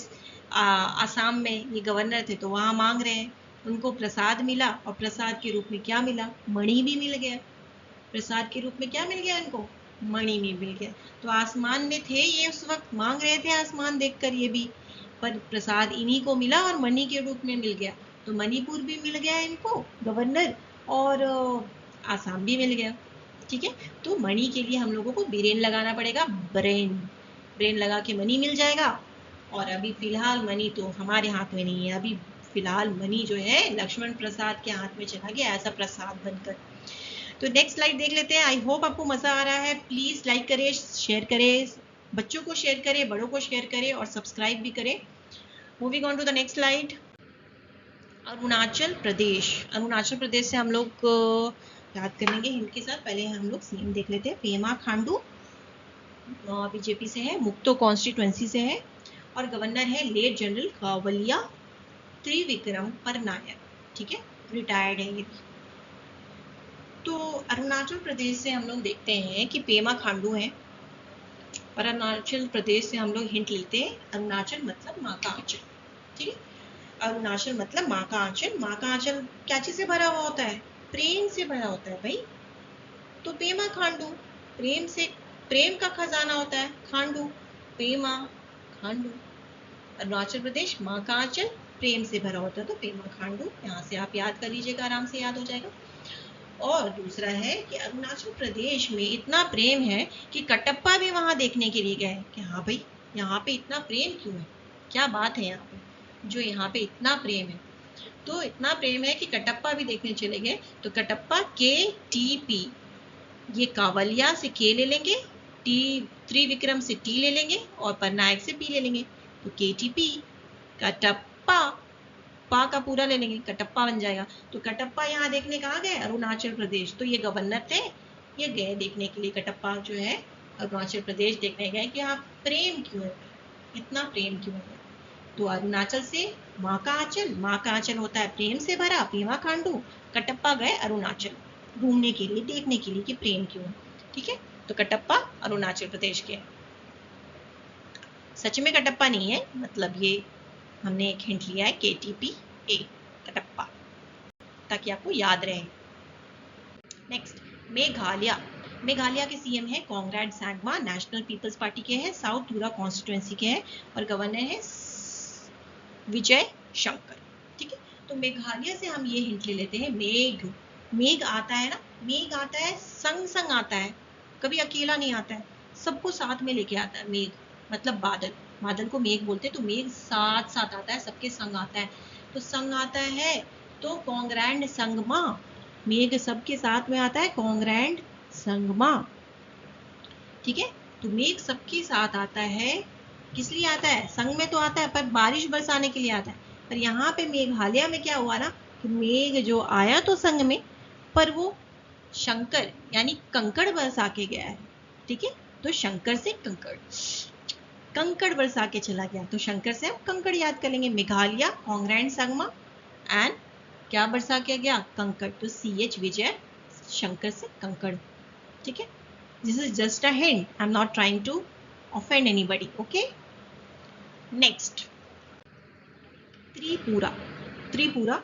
आसाम में ये गवर्नर थे, तो वहां मांग रहे हैं, उनको प्रसाद मिला, और प्रसाद के रूप में क्या मिला? मणि भी मिल गया। प्रसाद के रूप में क्या मिल गया इनको? मणि में मिल गया। तो आसमान में थे ये, उस वक्त मांग रहे थे आसमान देखकर ये भी, पर प्रसाद इन्हीं को मिला और मणि के रूप में मिल गया। तो मणिपुर भी मिल गया इनको गवर्नर, और आसाम भी मिल गया। ठीक है, तो मणि के लिए हम लोगों को ब्रेन लगाना पड़ेगा, ब्रेन। ब्रेन लगा के मणि मिल जाएगा। और अभी फिलहाल मणि तो हमारे हाथ में नहीं है, अभी फिलहाल मणि जो है लक्ष्मण प्रसाद के हाथ में चला गया ऐसा प्रसाद बनकर। तो नेक्स्ट स्लाइड देख लेते हैं। आई होप आपको मजा आ रहा है। प्लीज लाइक करें, शेयर करें, बच्चों को शेयर करें, बड़ों को शेयर करें और सब्सक्राइब भी करें। Moving on to the next slide. Arunachal Pradesh. Arunachal Pradesh से हम लोग याद करेंगे हिंट के साथ। पहले हम लोग सीएम देख लेते हैं। पेमा खांडू बीजेपी से है, मुक्तो कॉन्स्टिट्यूएंसी से है, और गवर्नर है लेट जनरल कावलिया त्रिविक्रम परनायक। ठीक है, रिटायर्ड है ये। तो अरुणाचल प्रदेश से हम लोग देखते हैं कि पेमा खांडू है। और अरुणाचल प्रदेश से हम लोग हिंट लेते हैं। अरुणाचल मतलब माँ का आंचल। ठीक है, अरुणाचल मतलब माँ का आंचल। माँ का आंचल क्या चीज से भरा हुआ होता है? प्रेम से भरा होता है भाई। तो पेमा खांडू प्रेम से, प्रेम का खजाना होता है। खांडू, पेमा खांडू। अरुणाचल प्रदेश माँ का आंचल, प्रेम से भरा होता है, तो पेमा खांडू। यहाँ से आप याद कर लीजिएगा, आराम से याद हो जाएगा। और दूसरा है कि अरुणाचल प्रदेश में इतना प्रेम है कि कटप्पा भी वहां देखने के लिए गए कि हाँ भाई यहाँ पे इतना प्रेम क्यों है, क्या बात है यहाँ पे जो यहाँ पे इतना प्रेम है। तो इतना प्रेम है कि कटप्पा भी देखने चले गए। तो कटप्पा KTP, ये कावलिया से के ले लेंगे, टी त्रिविक्रम से टी ले लेंगे और परनायक से पी ले लेंगे। तो KTP कटप्पा, पा का पूरा ले लेंगे, कटप्पा बन जाएगा। तो कटप्पा यहाँ देखने कहाँ गए? अरुणाचल प्रदेश। तो ये गवर्नर थे, ये गए देखने के लिए। कटप्पा जो है अरुणाचल प्रदेश देखने गए कि आप प्रेम क्यों है, इतना प्रेम क्यों है। तो अरुणाचल से माँ का आंचल, माँ का आंचल होता है प्रेम से भरा, पेमा खांडू। कटप्पा गए अरुणाचल घूमने के लिए, देखने के लिए कि प्रेम क्यों है। ठीक है, तो कटप्पा अरुणाचल प्रदेश के। सच में कटप्पा नहीं है, मतलब ये हमने एक हिंट लिया है, KTP A कटप्पा, ताकि आपको याद रहे। नेक्स्ट, मेघालय। मेघालय के सीएम है कॉन्गरेड सैंगमा, नेशनल पीपल्स पार्टी के हैं, साउथ टूरा कॉन्स्टिट्यूएंसी के हैं, और गवर्नर है विजय शंकर। ठीक है, तो मेघालय से हम ये हिंट ले लेते हैं। मेघ, मेघ आता है ना, मेघ आता है संग संग आता है, कभी अकेला नहीं आता है, सबको साथ में लेके आता है। मेघ मतलब बादल, बादल को मेघ बोलते हैं। तो मेघ साथ साथ आता है, सबके संग आता है। तो संग आता है तो कॉन्ग्रैंड संगमा, मेघ सबके साथ में आता है, कॉन्ग्रैंड संगमा। ठीक है, तो मेघ सबके साथ आता है, किस लिए आता है? संग में तो आता है पर बारिश बरसाने के लिए आता है। पर यहाँ पे मेघालय में क्या हुआ ना कि मेघ जो आया तो संग में, पर वो शंकर यानी कंकड़ बरसा के गया है। ठीक है, तो शंकर से कंकड़, कंकड़ बरसा के चला गया। तो शंकर से हम कंकड़ याद कर लेंगे। मेघालय कॉन्ग्रैंड संगमा एंड क्या बरसा के गया? कंकड़। तो CH विजय शंकर से कंकड़। ठीक है, this is just a hint, I'm not trying to offend anybody. Okay, next, Tripura. Tripura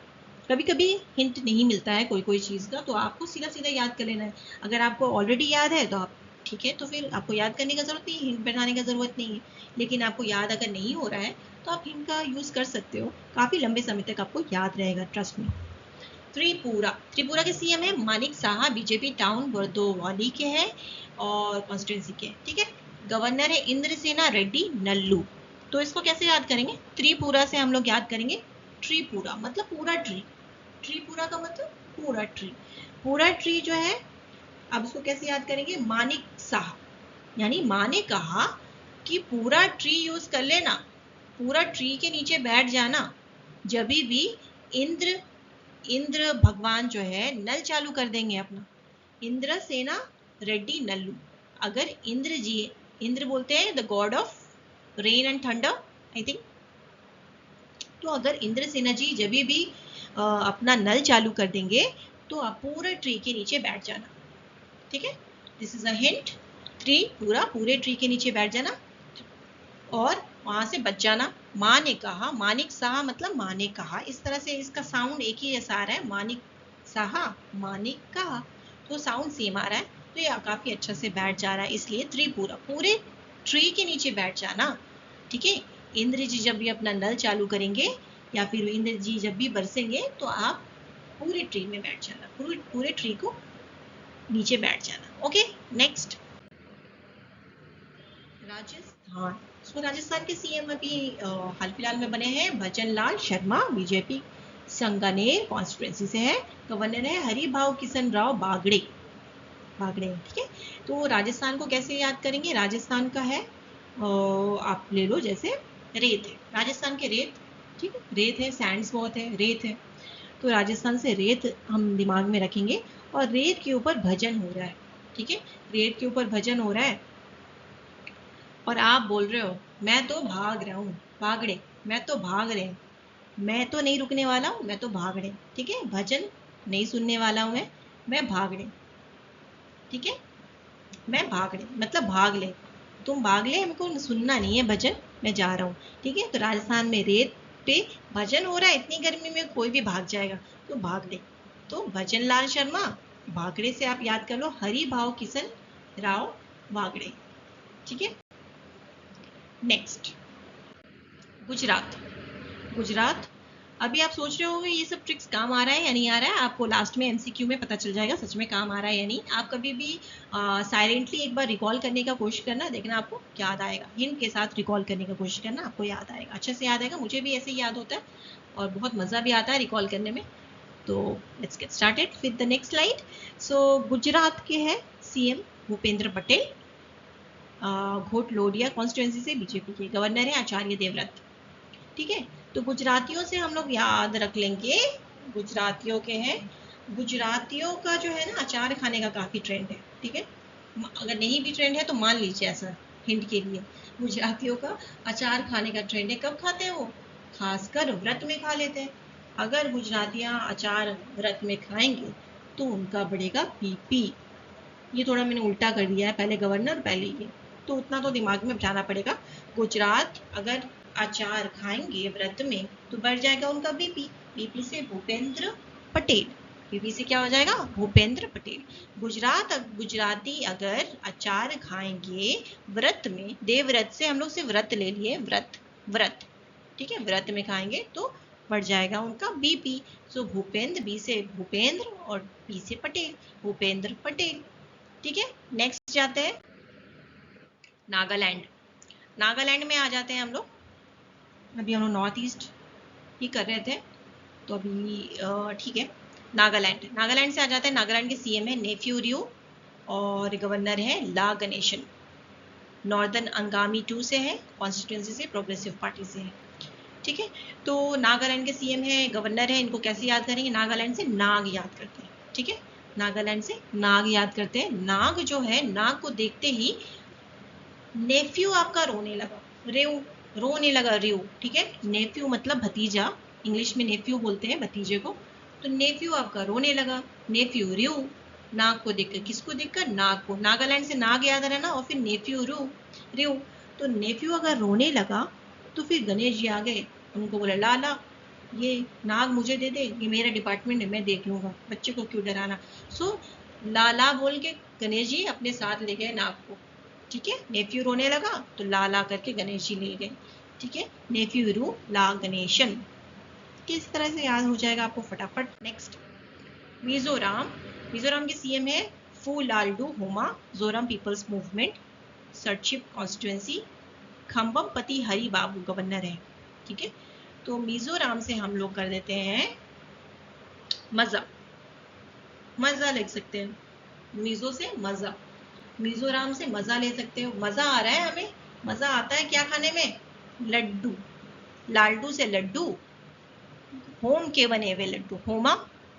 कभी कभी हिंट नहीं मिलता है कोई कोई चीज़ का, तो आपको सीधा सीधा याद कर लेना है। अगर आपको ऑलरेडी याद है तो आप ठीक है, तो फिर आपको याद करने का जरूरत नहीं है, हिंट बनाने का जरूरत नहीं है। लेकिन आपको याद अगर नहीं हो रहा है तो आप हिंट का यूज़ कर सकते हो, काफ़ी लंबे समय तक आपको याद रहेगा, ट्रस्ट में। त्रिपुरा, त्रिपुरा के सीएम है मानिक साहा, बीजेपी टाउन बर्दोवाली के हैं और कॉन्स्टिट्यूंसी के। ठीक है, गवर्नर है इंद्रसेना रेड्डी नल्लू। तो इसको कैसे याद करेंगे? त्रिपुरा से हम लोग याद करेंगे ट्रीपुरा, मतलब पूरा ट्री। ट्रीपुरा का मतलब पूरा ट्री, पूरा ट्री जो है। अब इसको कैसे याद करेंगे? मानिक साहा, यानी माँ ने कहा कि पूरा ट्री यूज कर लेना, पूरा ट्री के नीचे बैठ जाना जब भी इंद्र भगवान जो है नल चालू कर देंगे अपना। इंद्र सेना रेड्डी नल्लू। अगर इंद्र जी, इंद्र बोलते हैं the God of rain and thunder I think. तो अगर इंद्र सेना जी जब भी अपना नल चालू कर देंगे तो आप पूरे ट्री के नीचे बैठ जाना। ठीक है, this is a hint. Tree पूरा, पूरे ट्री के नीचे बैठ जाना और वहां से बच जाना। माँ ने कहा, मानिक साहा मतलब माँ ने कहा, इस तरह से इसका साउंड एक ही जैसा आ रहा है, मानिक साहा मानिक कहा, तो साउंड सेम आ रहा है। तो ये काफ़ी अच्छा से बैठ जा रहा है, इसलिए त्रिपुरा, पूरे ट्री के नीचे बैठ जाना। ठीक है, इंद्र जी जब भी अपना नल चालू करेंगे या फिर इंद्र जी जब भी बरसेंगे तो आप पूरे ट्री में बैठ जाना, पूरे ट्री को नीचे बैठ जाना। Okay, next Rajasthan. So Rajasthan के सीएम अभी हाल फिलहाल में बने हैं भजन लाल शर्मा, बीजेपी संगानेर कॉन्स्टिट्यूएंसी से है। गवर्नर है हरिभाव किशन राव बागड़े। ठीक है, तो राजस्थान को कैसे याद करेंगे? राजस्थान का है आप ले लो जैसे रेत है, राजस्थान के रेत, ठीक है, रेत है, सैंड्स बहुत है, रेत है, तो राजस्थान से रेत हम दिमाग में रखेंगे। और रेत के ऊपर भजन हो रहा है, ठीक है, रेत के ऊपर भजन हो रहा है और आप बोल रहे हो मैं तो भाग रहा हूँ, भागड़े, मैं तो भाग रहे हैं, मैं तो नहीं रुकने वाला हूँ, मैं तो भाग रहे, ठीक है, भजन नहीं सुनने वाला हूँ मैं भाग रहे, ठीक है, मैं भाग रहे मतलब भाग ले, तुम भाग ले, हमको सुनना नहीं है भजन, मैं जा रहा हूँ। ठीक है, तो राजस्थान में रेत पे भजन हो रहा है, इतनी गर्मी में कोई भी भाग जाएगा, तो भाग ले। तो भजन लाल शर्मा भागड़े से आप याद कर लो हरि भाव किशन राव भागड़े। ठीक है, नेक्स्ट गुजरात। गुजरात, अभी आप सोच रहे होंगे ये सब ट्रिक्स काम आ रहा है या नहीं आ रहा है, आपको लास्ट में एमसीक्यू में पता चल जाएगा सच में काम आ रहा है या नहीं। आप कभी भी साइलेंटली एक बार रिकॉल करने का कोशिश करना, देखना आपको याद आएगा, हिंट के साथ रिकॉल करने का कोशिश करना, आपको याद आएगा, अच्छे से याद आएगा, मुझे भी ऐसे ही याद होता है और बहुत मज़ा भी आता है रिकॉल करने में। तो let's get started with the next slide. So Gujarat के हैं सीएम भूपेंद्र पटेल, घोटलोडिया कॉन्स्टिट्यूएंसी से बीजेपी के। गवर्नर है आचार्य देवव्रत। ठीक है, तो गुजरातियों से हम लोग याद रख लेंगे, गुजरातियों के हैं, गुजरातियों का जो है ना अचार खाने का काफ़ी ट्रेंड है। ठीक है, अगर नहीं भी ट्रेंड है तो मान लीजिए ऐसा हिंट के लिए, गुजरातियों का अचार खाने का ट्रेंड है। कब खाते हैं वो? खासकर व्रत में खा लेते हैं। अगर गुजरातियाँ अचार व्रत में खाएंगे तो उनका बढ़ेगा बीपी। ये थोड़ा मैंने उल्टा कर दिया है, पहले गवर्नर पहले ये, तो उतना तो दिमाग में बिठाना पड़ेगा। गुजरात अगर अचार खाएंगे व्रत में तो बढ़ जाएगा उनका बीपी। बीपी से भूपेंद्र पटेल, बीपी से क्या हो जाएगा? भूपेंद्र पटेल। गुजराती अगर अचार खाएंगे व्रत में, देवव्रत से हम लोग से व्रत ले लिए, व्रत, ठीक है, व्रत में खाएंगे तो बढ़ जाएगा उनका बीपी। सो भूपेंद्र, बी से भूपेंद्र और पी से पटेल, भूपेंद्र पटेल। ठीक है, नेक्स्ट जाते हैं नागालैंड। नागालैंड में आ जाते हैं हम लोग, अभी हम लोग नॉर्थ ईस्ट ही कर रहे थे तो अभी ठीक है, नागालैंड से आ जाते हैं। नागालैंड के सीएम है नेफ्यू रियो और गवर्नर है ला गणेशन। नॉर्दर्न अंगामी 2 से है, कॉन्स्टिट्यूएंसी से, प्रोग्रेसिव पार्टी से है। ठीक है, तो नागालैंड के सीएम है, गवर्नर है, इनको कैसे याद करेंगे? नागालैंड से नाग याद करते हैं। ठीक है, नागालैंड से नाग याद करते हैं। नाग जो है, नाग को देखते ही नेफ्यू आपका रोने लगा, रेव, रोने लगा रेव। ठीक है, नेफ्यू मतलब भतीजा, इंग्लिश में नेफ्यू बोलते हैं भतीजे को, तो नेफ्यू आपका रोने लगा, नेफ्यू रेव। नाग को देखकर, किसको देखकर? नाग को। नागालैंड से नाग याद रहना और फिर नेफ्यू रेव, तो नेफ्यू अगर रोने लगा तो फिर गणेश जी आ गए, उनको बोला लाला ये नाग मुझे दे दे, ये मेरा डिपार्टमेंट है, मैं देख लूंगा, बच्चे को क्यों डराना। सो लाला बोल के गणेश जी अपने साथ ले गए नाग को। ठीक है, नेफ्यू रोने लगा तो ला ला करके गणेश जी ले गए। ठीक है, नेफ्यू रू ला गणेशन, किस तरह से याद हो जाएगा आपको फटाफट। नेक्स्ट मिजोरम। मिजोरम के सीएम है फूलाल्डू होमा, जोरम पीपल्स मूवमेंट, सर्चिप कॉन्स्टिट्यूएंसी, खम्बम पति हरि बाबू गवर्नर है। ठीक है, तो मिजोरम से हम लोग कर देते हैं मजा, मजा लिख सकते हैं, मिजो से मजा, मिजोरम से मजा ले सकते हो, मजा आ रहा है हमें, मजा आता है क्या खाने में? लड्डू, लालडू से लड्डू, होम के बने हुए लड्डू,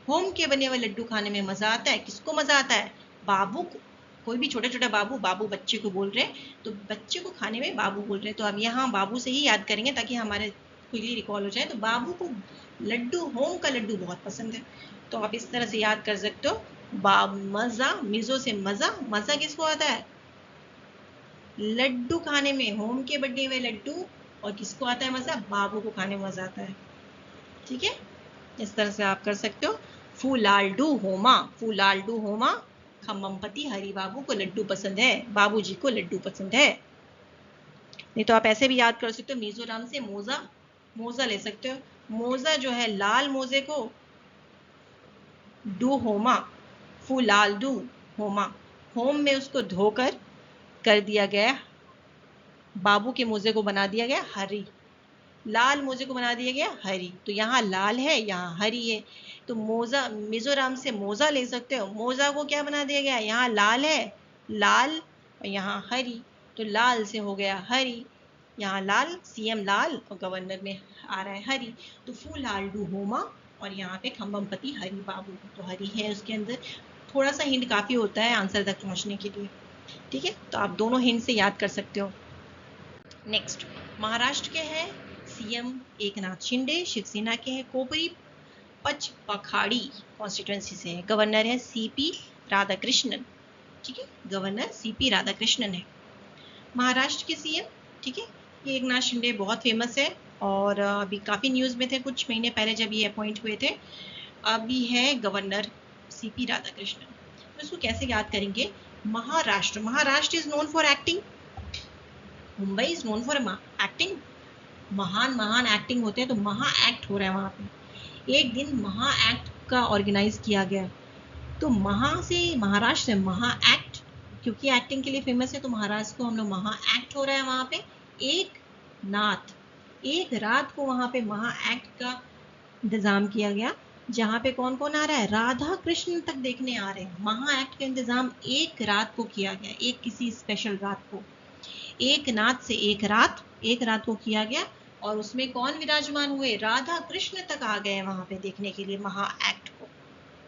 होम के बने हुए लड्डू खाने में मजा आता है। किसको मजा आता है? बाबू को। कोई भी छोटा छोटा बाबू, बाबू बच्चे को बोल रहे हैं, तो बच्चे को खाने में बाबू बोल रहे हैं, तो अब यहाँ बाबू से ही याद करेंगे ताकि हमारे क्विकली रिकॉल हो जाए। तो बाबू को लड्डू, होम का लड्डू बहुत पसंद है, तो आप इस तरह से याद कर सकते हो। मजा, मिजो से मजा, मजा किसको आता है? लड्डू खाने में, होम के बने हुए लड्डू, और किसको आता है मजा? बाबू को खाने में मजा आता है। ठीक है, इस तरह से आप कर सकते हो। फूलाल्डू होमा, फूलाल्डू होमा, खम्ममपति हरिबाबू को लड्डू पसंद है, बाबूजी को लड्डू पसंद है। नहीं तो आप ऐसे भी याद कर सकते हो, मिजोरम से मोजा, मोजा ले सकते हो। मोजा जो है, लाल मोजे को डू होमा, फू लाल डू होमा, होम में उसको धोकर कर दिया गया, बाबू के मोजे को बना दिया गया हरी, लाल मोजे को बना दिया गया हरी। तो यहाँ लाल है, यहाँ हरी है, तो मोजा, मिजोरम से मोजा ले सकते हो। मोजा को क्या बना दिया गया, यहाँ लाल है, लाल, और यहाँ हरी, तो लाल से हो गया हरी। यहाँ लाल, सीएम लाल, और गवर्नर में आ रहा है हरी, तो फू लाल डू होमा, और यहाँ पे खम्ममपति हरी बाबू, तो हरी है उसके अंदर। थोड़ा सा हिंट काफ़ी होता है आंसर तक पहुँचने के लिए, ठीक है। तो आप दोनों हिंट से याद कर सकते हो। नेक्स्ट, महाराष्ट्र के हैं सीएम एकनाथ शिंदे, शिवसेना के हैं कोपरी पचपखाड़ी कॉन्स्टिट्यूएंसी से है, गवर्नर है सीपी राधाकृष्णन, ठीक है, गवर्नर सीपी राधाकृष्णन है महाराष्ट्र के सीएम, ठीक है। ये एकनाथ शिंदे बहुत फेमस है और अभी काफ़ी न्यूज़ में थे कुछ महीने पहले जब ये अपॉइंट हुए थे। अभी है गवर्नर सीपी राधाकृष्णन। तो इसको कैसे याद करेंगे, Maharashtra, Maharashtra is known for acting, Mumbai is known for acting, महान महान एक्टिंग होते हैं, तो महा एक्ट हो रहा है वहाँ पे। एक दिन महा एक्ट का ऑर्गेनाइज किया गया, तो महा से, महाराष्ट्र से महा एक्ट, क्योंकि एक्टिंग के लिए फेमस है, तो महाराष्ट्र को हम लोग महा एक्ट हो रहा है वहाँ पे। एक नाथ, एक रात को वहाँ पे महा एक्ट का इंतजाम किया गया, जहाँ पे कौन कौन आ रहा है, राधा कृष्ण तक देखने आ रहे हैं। महा एक्ट का इंतजाम एक रात को किया गया, एक किसी स्पेशल रात को, एक नाथ से एक रात को किया गया, और उसमें कौन विराजमान हुए, राधा कृष्ण तक आ गए वहां पे देखने के लिए महा एक्ट को।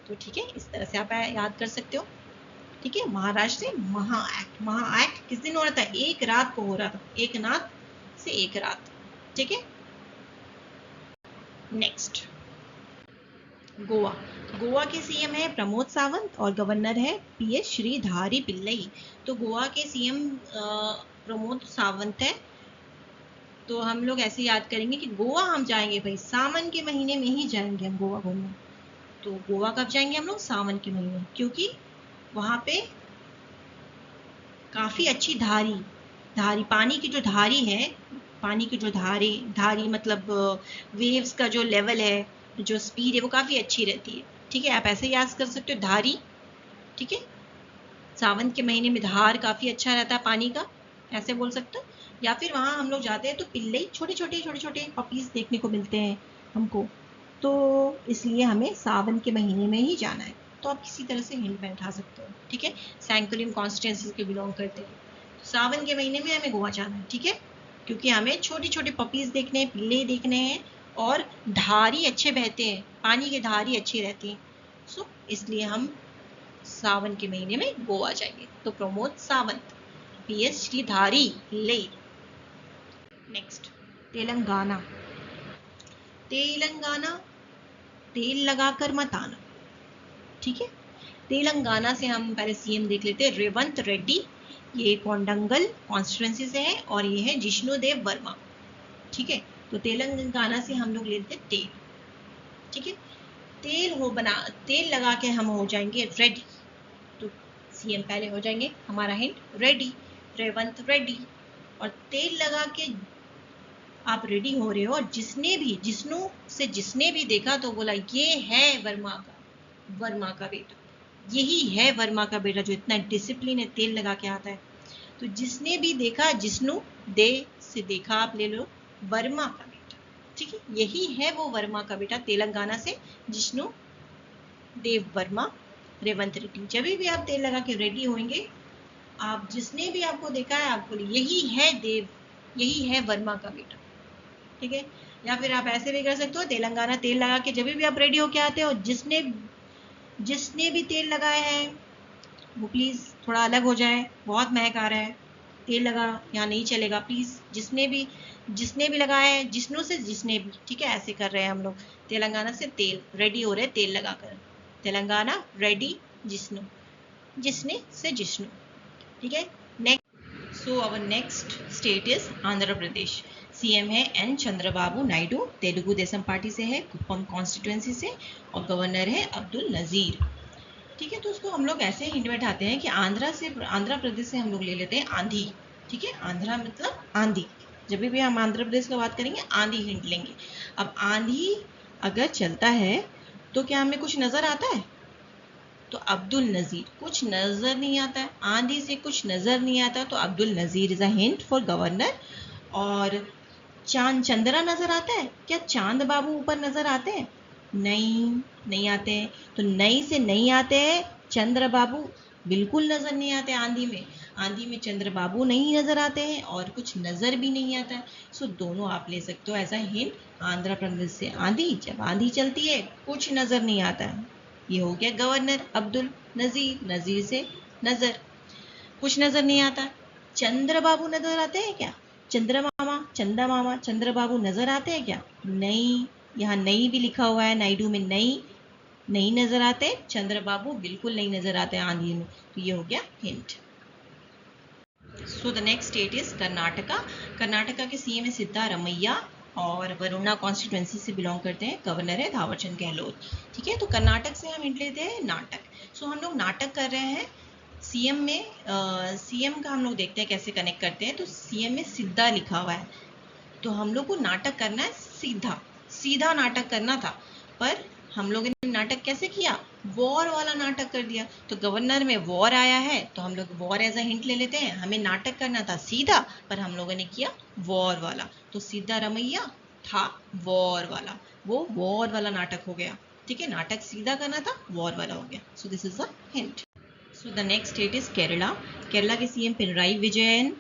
तो ठीक है, इस तरह से आप याद कर सकते हो, ठीक है। महाराष्ट्र से महा एक्ट किस दिन हो रहा था, एक रात को हो रहा था, एक नाथ से एक रात, ठीक है। नेक्स्ट, गोवा, गोवा के सीएम है प्रमोद सावंत और गवर्नर है पीएस श्रीधारी पिल्लई। तो गोवा के सीएम प्रमोद सावंत है, तो हम लोग ऐसे याद करेंगे कि गोवा हम जाएंगे भाई सावन के महीने में ही जाएंगे हम गोवा घूमने। तो गोवा कब जाएंगे हम लोग, सावन के महीने, क्योंकि वहाँ पे काफ़ी अच्छी धारी पानी की जो धारी है, पानी की जो धारी मतलब वेव्स का जो लेवल है, जो स्पीड है, वो काफ़ी अच्छी रहती है, ठीक है। आप ऐसे याद कर सकते हो, धारी, ठीक है, सावन के महीने में धार काफ़ी अच्छा रहता है पानी का, ऐसे बोल सकते हो। या फिर वहाँ हम लोग जाते हैं तो पिल्लई, छोटे छोटे पपीज़ देखने को मिलते हैं हमको, तो इसलिए हमें सावन के महीने में ही जाना है। तो आप किसी तरह से हिंट में उठा सकते हो, ठीक है। सैंकुलिम कॉन्स्टिट्यूएंसी के बिलोंग करते हैं, तो सावन के महीने में हमें गोवा जाना है, ठीक है, क्योंकि हमें छोटे छोटे पपीज़ देखने हैं, पिल्ले देखने हैं, और धारी अच्छे बहते हैं, पानी की धारी अच्छी रहती है, सो इसलिए हम सावन के महीने में गोवा जाएंगे। तो प्रमोद सावंत, पीएस श्रीधारी पिल्लई। नेक्स्ट, तेलंगाना, तेल लगाकर मत आना, ठीक है। तेलंगाना से हम पहले सीएम देख लेते हैं, रेवंत रेड्डी, ये कोंडंगल कॉन्स्टिट्यूएंसी से है, और ये है जिष्णुदेव वर्मा, ठीक है। तो तेलंगाना से हम लोग लेते हैं तेल, ठीक है। तेल लगा के हम हो जाएंगे रेडी, तो सीएम पहले हो जाएंगे, हमारा हिंट रेडी, रेवंत रेड्डी। और तेल लगा के आप रेडी हो रहे हो, और जिसने भी देखा तो बोला ये है वर्मा का बेटा, यही है वर्मा का बेटा जो इतना डिसिप्लिन है, तेल लगा के आता है। तो जिसने भी देखा, जिष्णु दे से देखा, आप ले लो वर्मा का बेटा, ठीक है, यही है वो वर्मा का बेटा, तेलंगाना से जिष्णु देव वर्मा, रेवंत रेड्डी। जब भी आप तेल लगा के रेडी होंगे, आप जिसने भी आपको देखा है, आप बोलिए यही है वर्मा का बेटा, ठीक है। या फिर आप ऐसे भी कर सकते हो, तेलंगाना तेल लगा के जब भी आप रेडी होके आते हो, जिसने भी तेल लगाया है वो प्लीज़ थोड़ा अलग हो जाए, बहुत महक आ रहा है, तेल लगा यहाँ नहीं चलेगा प्लीज़। जिसने भी लगाया है, जिष्णु से जिसने भी, ठीक है, ऐसे कर रहे हैं हम लोग। तेलंगाना से तेल, रेडी हो रहे तेल लगा कर, तेलंगाना रेडी, जिष्णु, जिसने से जिष्णु, ठीक है। Next, so our next state is Andhra Pradesh. CM है एन चंद्रबाबू नायडू, तेलुगु देशम पार्टी से है, कुप्पम कॉन्स्टिट्यूएंसी से, और गवर्नर है अब्दुल नज़ीर। ठीक है, तो उसको हम लोग ऐसे हिंट बैठाते हैं कि आंध्र प्रदेश से हम लोग ले लेते हैं आंधी। ठीक है, आंध्रा मतलब आंधी, जब भी हम आंध्र प्रदेश की बात करेंगे आंधी हिंट लेंगे। अब आंधी अगर चलता है तो क्या हमें कुछ नजर आता है? तो अब्दुल नजीर, कुछ नजर नहीं आता है, आंधी से कुछ नजर नहीं आता, तो Abdul Nazeer is a hint for governor. और चांद चंद्रा नजर आता है क्या? चांद बाबू ऊपर नजर आते हैं? नहीं, नहीं आते हैं। तो नहीं से नहीं आते हैं, चंद्र बाबू बिल्कुल नजर नहीं आते आंधी में। आंधी में चंद्र बाबू नहीं नजर आते हैं और कुछ नजर भी नहीं आता है। सो दोनों आप ले सकते हो as a hint. Andhra Pradesh से आंधी, जब आंधी चलती है कुछ नजर नहीं आता है। ये हो गया गवर्नर अब्दुल नजीर, नजीर से नजर, कुछ नजर नहीं आता। चंद्र बाबू नजर आते हैं क्या? चंदा मामा चंद्र बाबू नजर आते हैं क्या? नहीं, यहाँ नहीं भी लिखा हुआ है, नायडू में नहीं, नहीं नजर आते। चंद्र बाबू बिल्कुल नहीं नजर आते आंधी में। तो ये हो गया hint. So the next state is Karnataka. Karnataka के सीएम है सिद्धारमैया और वरुणा कॉन्स्टिट्यूंसी से बिलोंग करते हैं। गवर्नर है थावरचंद गहलोत। ठीक है, तो कर्नाटक से हम हिंट लेते हैं नाटक। सो हम लोग नाटक कर रहे हैं। सीएम में सीएम का हम लोग देखते हैं कैसे कनेक्ट करते हैं। तो सीएम में सिद्धा लिखा हुआ है, तो हम लोग को नाटक करना है सीधा, सीधा नाटक करना था। पर हम लोगों ने नाटक कैसे किया? वॉर वाला नाटक कर दिया। तो गवर्नर में वॉर आया है तो हम लोग वॉर एज अ हिंट ले लेते हैं। हमें नाटक करना था सीधा, पर हम लोगों ने किया वॉर वाला। तो सिद्धारमैया था वॉर वाला, वो वॉर वाला नाटक हो गया। ठीक है, नाटक सीधा करना था, वॉर वाला हो गया। So this is the hint. So the next state is Kerala. Kerala के CM Pinarayi Vijayan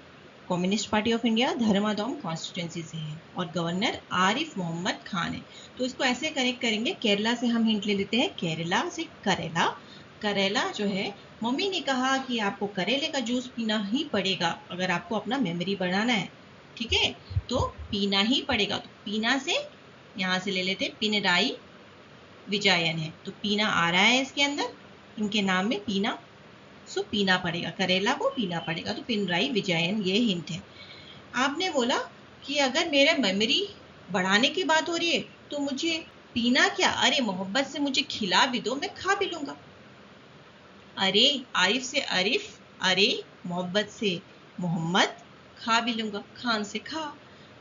communist party of India Dharmadam constituency से है और गवर्नर आरिफ मोहम्मद खान है। तो इसको ऐसे कनेक्ट करेंगे, केरला से हम हिंट ले लेते हैं, केरला से करेला। करेला जो है, मम्मी ने कहा कि आपको करेले का जूस पीना ही पड़ेगा अगर आपको अपना मेमोरी बढ़ाना है। ठीक है, तो पीना ही पड़ेगा। तो पीना से यहाँ से ले लेते हैं, पिनराई विजयन है, तो पीना आ रहा है इसके अंदर, इनके नाम में पीना, सो पीना पड़ेगा, करेला को पीना पड़ेगा। तो पिनराई विजयन ये हिंट है। आपने बोला कि अगर मेरे मेमोरी बढ़ाने की बात हो रही है तो मुझे पीना क्या, अरे मोहब्बत से मुझे खिला भी दो, मैं खा भी लूंगा। अरे आरिफ से अरिफ, अरे मोहब्बत से मोहम्मद, खा भी लूंगा, खान से खा।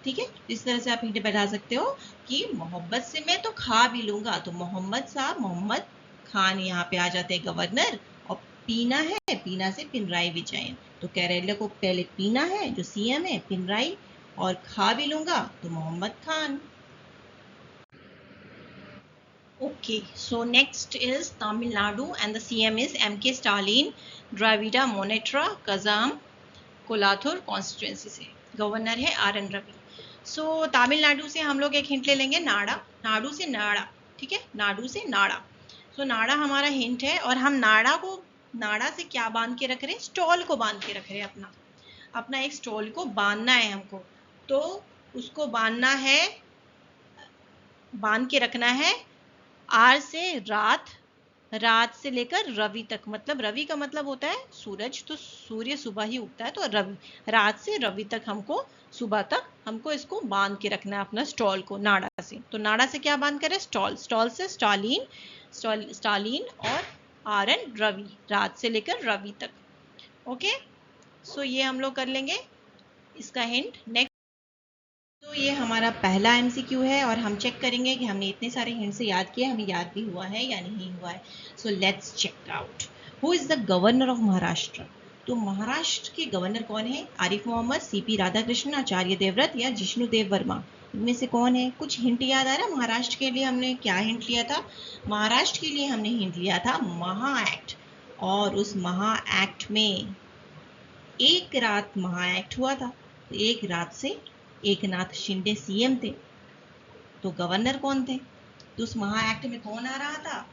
ठीक है, इस तरह से आप हिंट बैठा सकते हो कि मोहब्बत से मैं तो खा भी लूंगा। तो मोहम्मद साहब, मोहम्मद खान यहाँ पे आ जाते हैं गवर्नर। और पीना है, पीना से पिनराई विजयन। तो केरला को पहले पीना है जो सीएम है पिनराई, और खा भी लूंगा तो Mohammad Khan. Okay, so next is Tamil Nadu and the CM is MK Stalin, Dravida Monitra Kazam Kolathur constituency से। गवर्नर है RN रवि। सो तमिलनाडु से हम लोग एक हिंट ले लेंगे, नाड़ा। नाडू से नाड़ा, ठीक है, नाडू से नाड़ा। सो नाड़ा हमारा हिंट है और हम नाड़ा को, नाड़ा से क्या बांध के रख रहे हैं? स्टॉल को बांध के रख रहे हैं, अपना अपना एक स्टॉल को बांधना है हमको। तो उसको बांधना है, बांध के रखना है। आर से रात, रात से लेकर रवि तक, मतलब रवि का मतलब होता है सूरज, तो सूर्य सुबह ही उगता है, तो रवि, रात से रवि तक हमको, सुबह तक हमको इसको बांध के रखना है अपना स्टॉल को नाड़ा से। तो नाड़ा से क्या बांध कर स्टॉल, स्टॉल से स्टालिन, स्टालिन और RN रवि, रात से लेकर रवि तक। ओके, सो ये हम लोग कर लेंगे इसका हिंट। नेक्स्ट, तो ये हमारा पहला MCQ है और हम चेक करेंगे कि हमने इतने सारे हिंट से याद किया, हमें याद भी हुआ है या नहीं हुआ है। So let's check out, who is the governor of Maharashtra. तो महाराष्ट्र के गवर्नर कौन है? आरिफ मोहम्मद, CP राधाकृष्णन, आचार्य देवव्रत या जिष्णु देव वर्मा, इनमें से कौन है? कुछ हिंट याद आ रहा है? महाराष्ट्र के लिए हमने क्या हिंट लिया था? महाराष्ट्र के लिए हमने हिंट लिया था महा एक्ट, और उस महा एक्ट में एक रात महा एक्ट हुआ था। तो एक रात से एकनाथ शिंदे CM थे, तो गवर्नर कौन थे? तो उस महा एक्ट में कौन आ रहा था?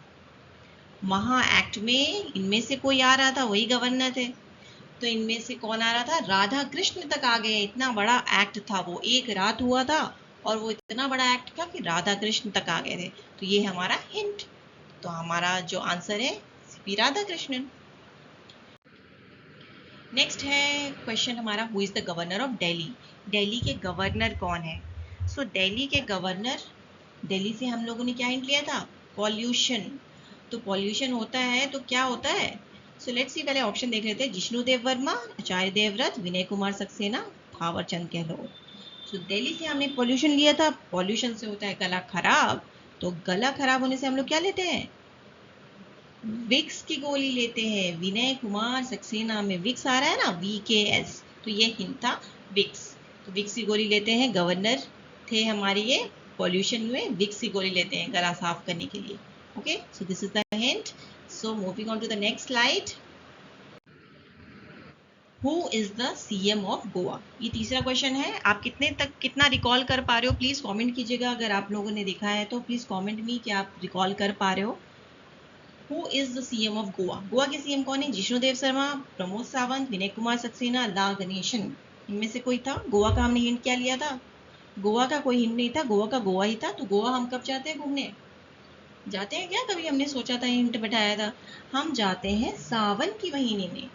महा एक्ट में इनमें से कोई आ रहा था, वही गवर्नर थे। तो इनमें से कौन आ रहा था? राधा कृष्ण तक आ गए। इतना बड़ा एक्ट था, वो एक रात हुआ था और वो इतना बड़ा एक्ट था कि राधा कृष्ण तक आ गए थे। तो ये हमारा हिंट। तो हमारा जो आंसर है CP राधाकृष्णन। नेक्स्ट है क्वेश्चन हमारा, who is the governor of Delhi. Delhi के गवर्नर कौन है? सो दिल्ली के गवर्नर, दिल्ली से हम लोगों ने क्या हिंट लिया था? पॉल्यूशन, तो पॉल्यूशन होता है तो क्या होता है? सो लेट्स सी, पहले ऑप्शन देख लेते हैं। जिष्णुदेव वर्मा, आचार्य देवव्रत, विनय कुमार सक्सेना, थावर चंद गहलोत। सो दिल्ली से हमने पॉल्यूशन लिया था, पॉल्यूशन से होता है गला खराब, तो गला खराब होने से हम लोग क्या लेते हैं? विक्स की गोली लेते हैं। विनय कुमार सक्सेना में विक्स आ रहा है ना, VKS, तो ये हिंट था विक्स। तो विक्स की गोली लेते हैं। गवर्नर थे हमारे ये, पॉल्यूशन में विक्स की गोली लेते हैं गला साफ करने के लिए। Okay, so this is the hint. So moving on to the next slide. Who is the CM of Goa? ये तीसरा क्वेश्चन है। आप कितना रिकॉल कर पा रहे हो, प्लीज कमेंट कीजिएगा। अगर आप लोगों ने देखा है तो प्लीज कमेंट मी कि आप रिकॉल कर पा रहे हो। Who is the CM of Goa? Goa के CM कौन है? जिष्णुदेव शर्मा, प्रमोद सावंत, विनय कुमार सक्सेना, ला गणेशन। इनमें से कोई था? गोवा का हमने हिंट क्या लिया था? गोवा का कोई हिंट नहीं था, गोवा का गोवा ही था। तो गोवा हम कब जाते हैं घूमने? जाते हैं क्या? कभी हमने सोचा था, हिंट बैठाया था? हम जाते हैं सावन की महीने में।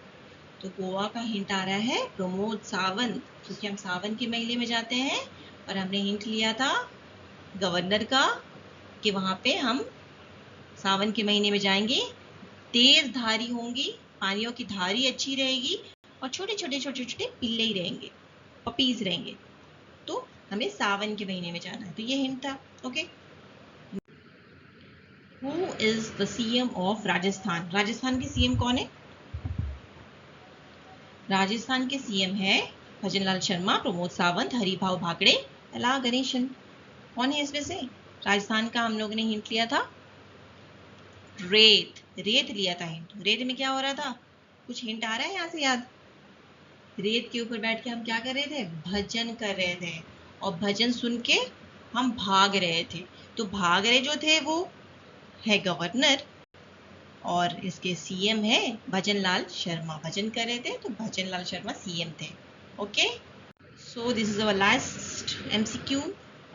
तो गोवा का हिंट आ रहा है प्रमोद सावंत, क्योंकि हम सावन के महीने में जाते हैं। और हमने हिंट लिया था गवर्नर का कि वहां पे हम सावन के महीने में जाएंगे, तेज धारी होंगी, पानियों की धारी अच्छी रहेगी, और छोटे छोटे पिल्ले ही रहेंगे, पपीज रहेंगे। तो हमें सावन के महीने में जाना है, तो ये हिंट था। Okay, who is the CM of Rajasthan? Rajasthan के CM कौन है? राजस्थान के CM है भजनलाल शर्मा, प्रमोद सावंत, हरिभाव भागड़े, ला गणेशन। कौन है इसमें से? राजस्थान का हम लोगों ने हिंट लिया था रेत, रेत लिया था हिंट। रेत में क्या हो रहा था? कुछ हिंट आ रहा है यहाँ से याद? रेत के ऊपर बैठ के हम क्या कर रहे थे? भजन कर रहे थे, और भजन सुन के हम भाग रहे थे। तो भाग रहे जो थे वो है गवर्नर, और इसके CM है भजनलाल शर्मा। भजन कर रहे थे तो भजनलाल शर्मा CM थे। Okay, so this is our last MCQ।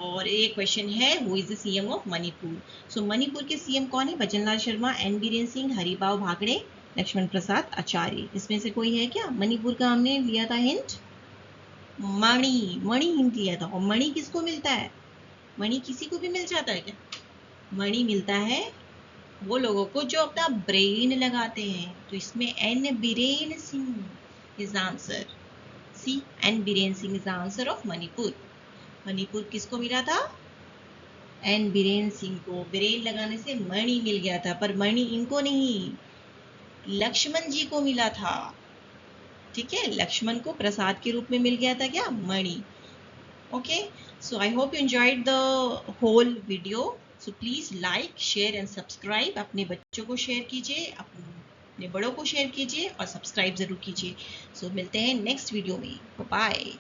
और एक क्वेश्चन है, who is the CM of Manipur? So Manipur के CM कौन है? भजनलाल शर्मा, N बीरेन सिंह, हरिभाव भागड़े, लक्ष्मण प्रसाद आचार्य। इसमें से कोई है क्या? मणिपुर का हमने लिया था हिंट मणि, मणि हिंट लिया था। और मणि किसको मिलता है? मणि किसी को भी मिल जाता है क्या? मणि मिलता है वो लोगों को जो अपना ब्रेन लगाते हैं। तो इसमें N Biren Singh is answer. See, N Biren Singh is answer of Manipur. Manipur किसको मिला था? N बीरेन सिंह को। ब्रेन लगाने से मणि मिल गया था, पर मणि इनको नहीं, लक्ष्मण जी को मिला था। ठीक है, लक्ष्मण को प्रसाद के रूप में मिल गया था क्या? Mani. Okay, so I hope you enjoyed the whole video. So please like, share and subscribe. अपने बच्चों को शेयर कीजिए, अपने बड़ों को शेयर कीजिए, और सब्सक्राइब जरूर कीजिए। सो मिलते हैं नेक्स्ट वीडियो में। बाय।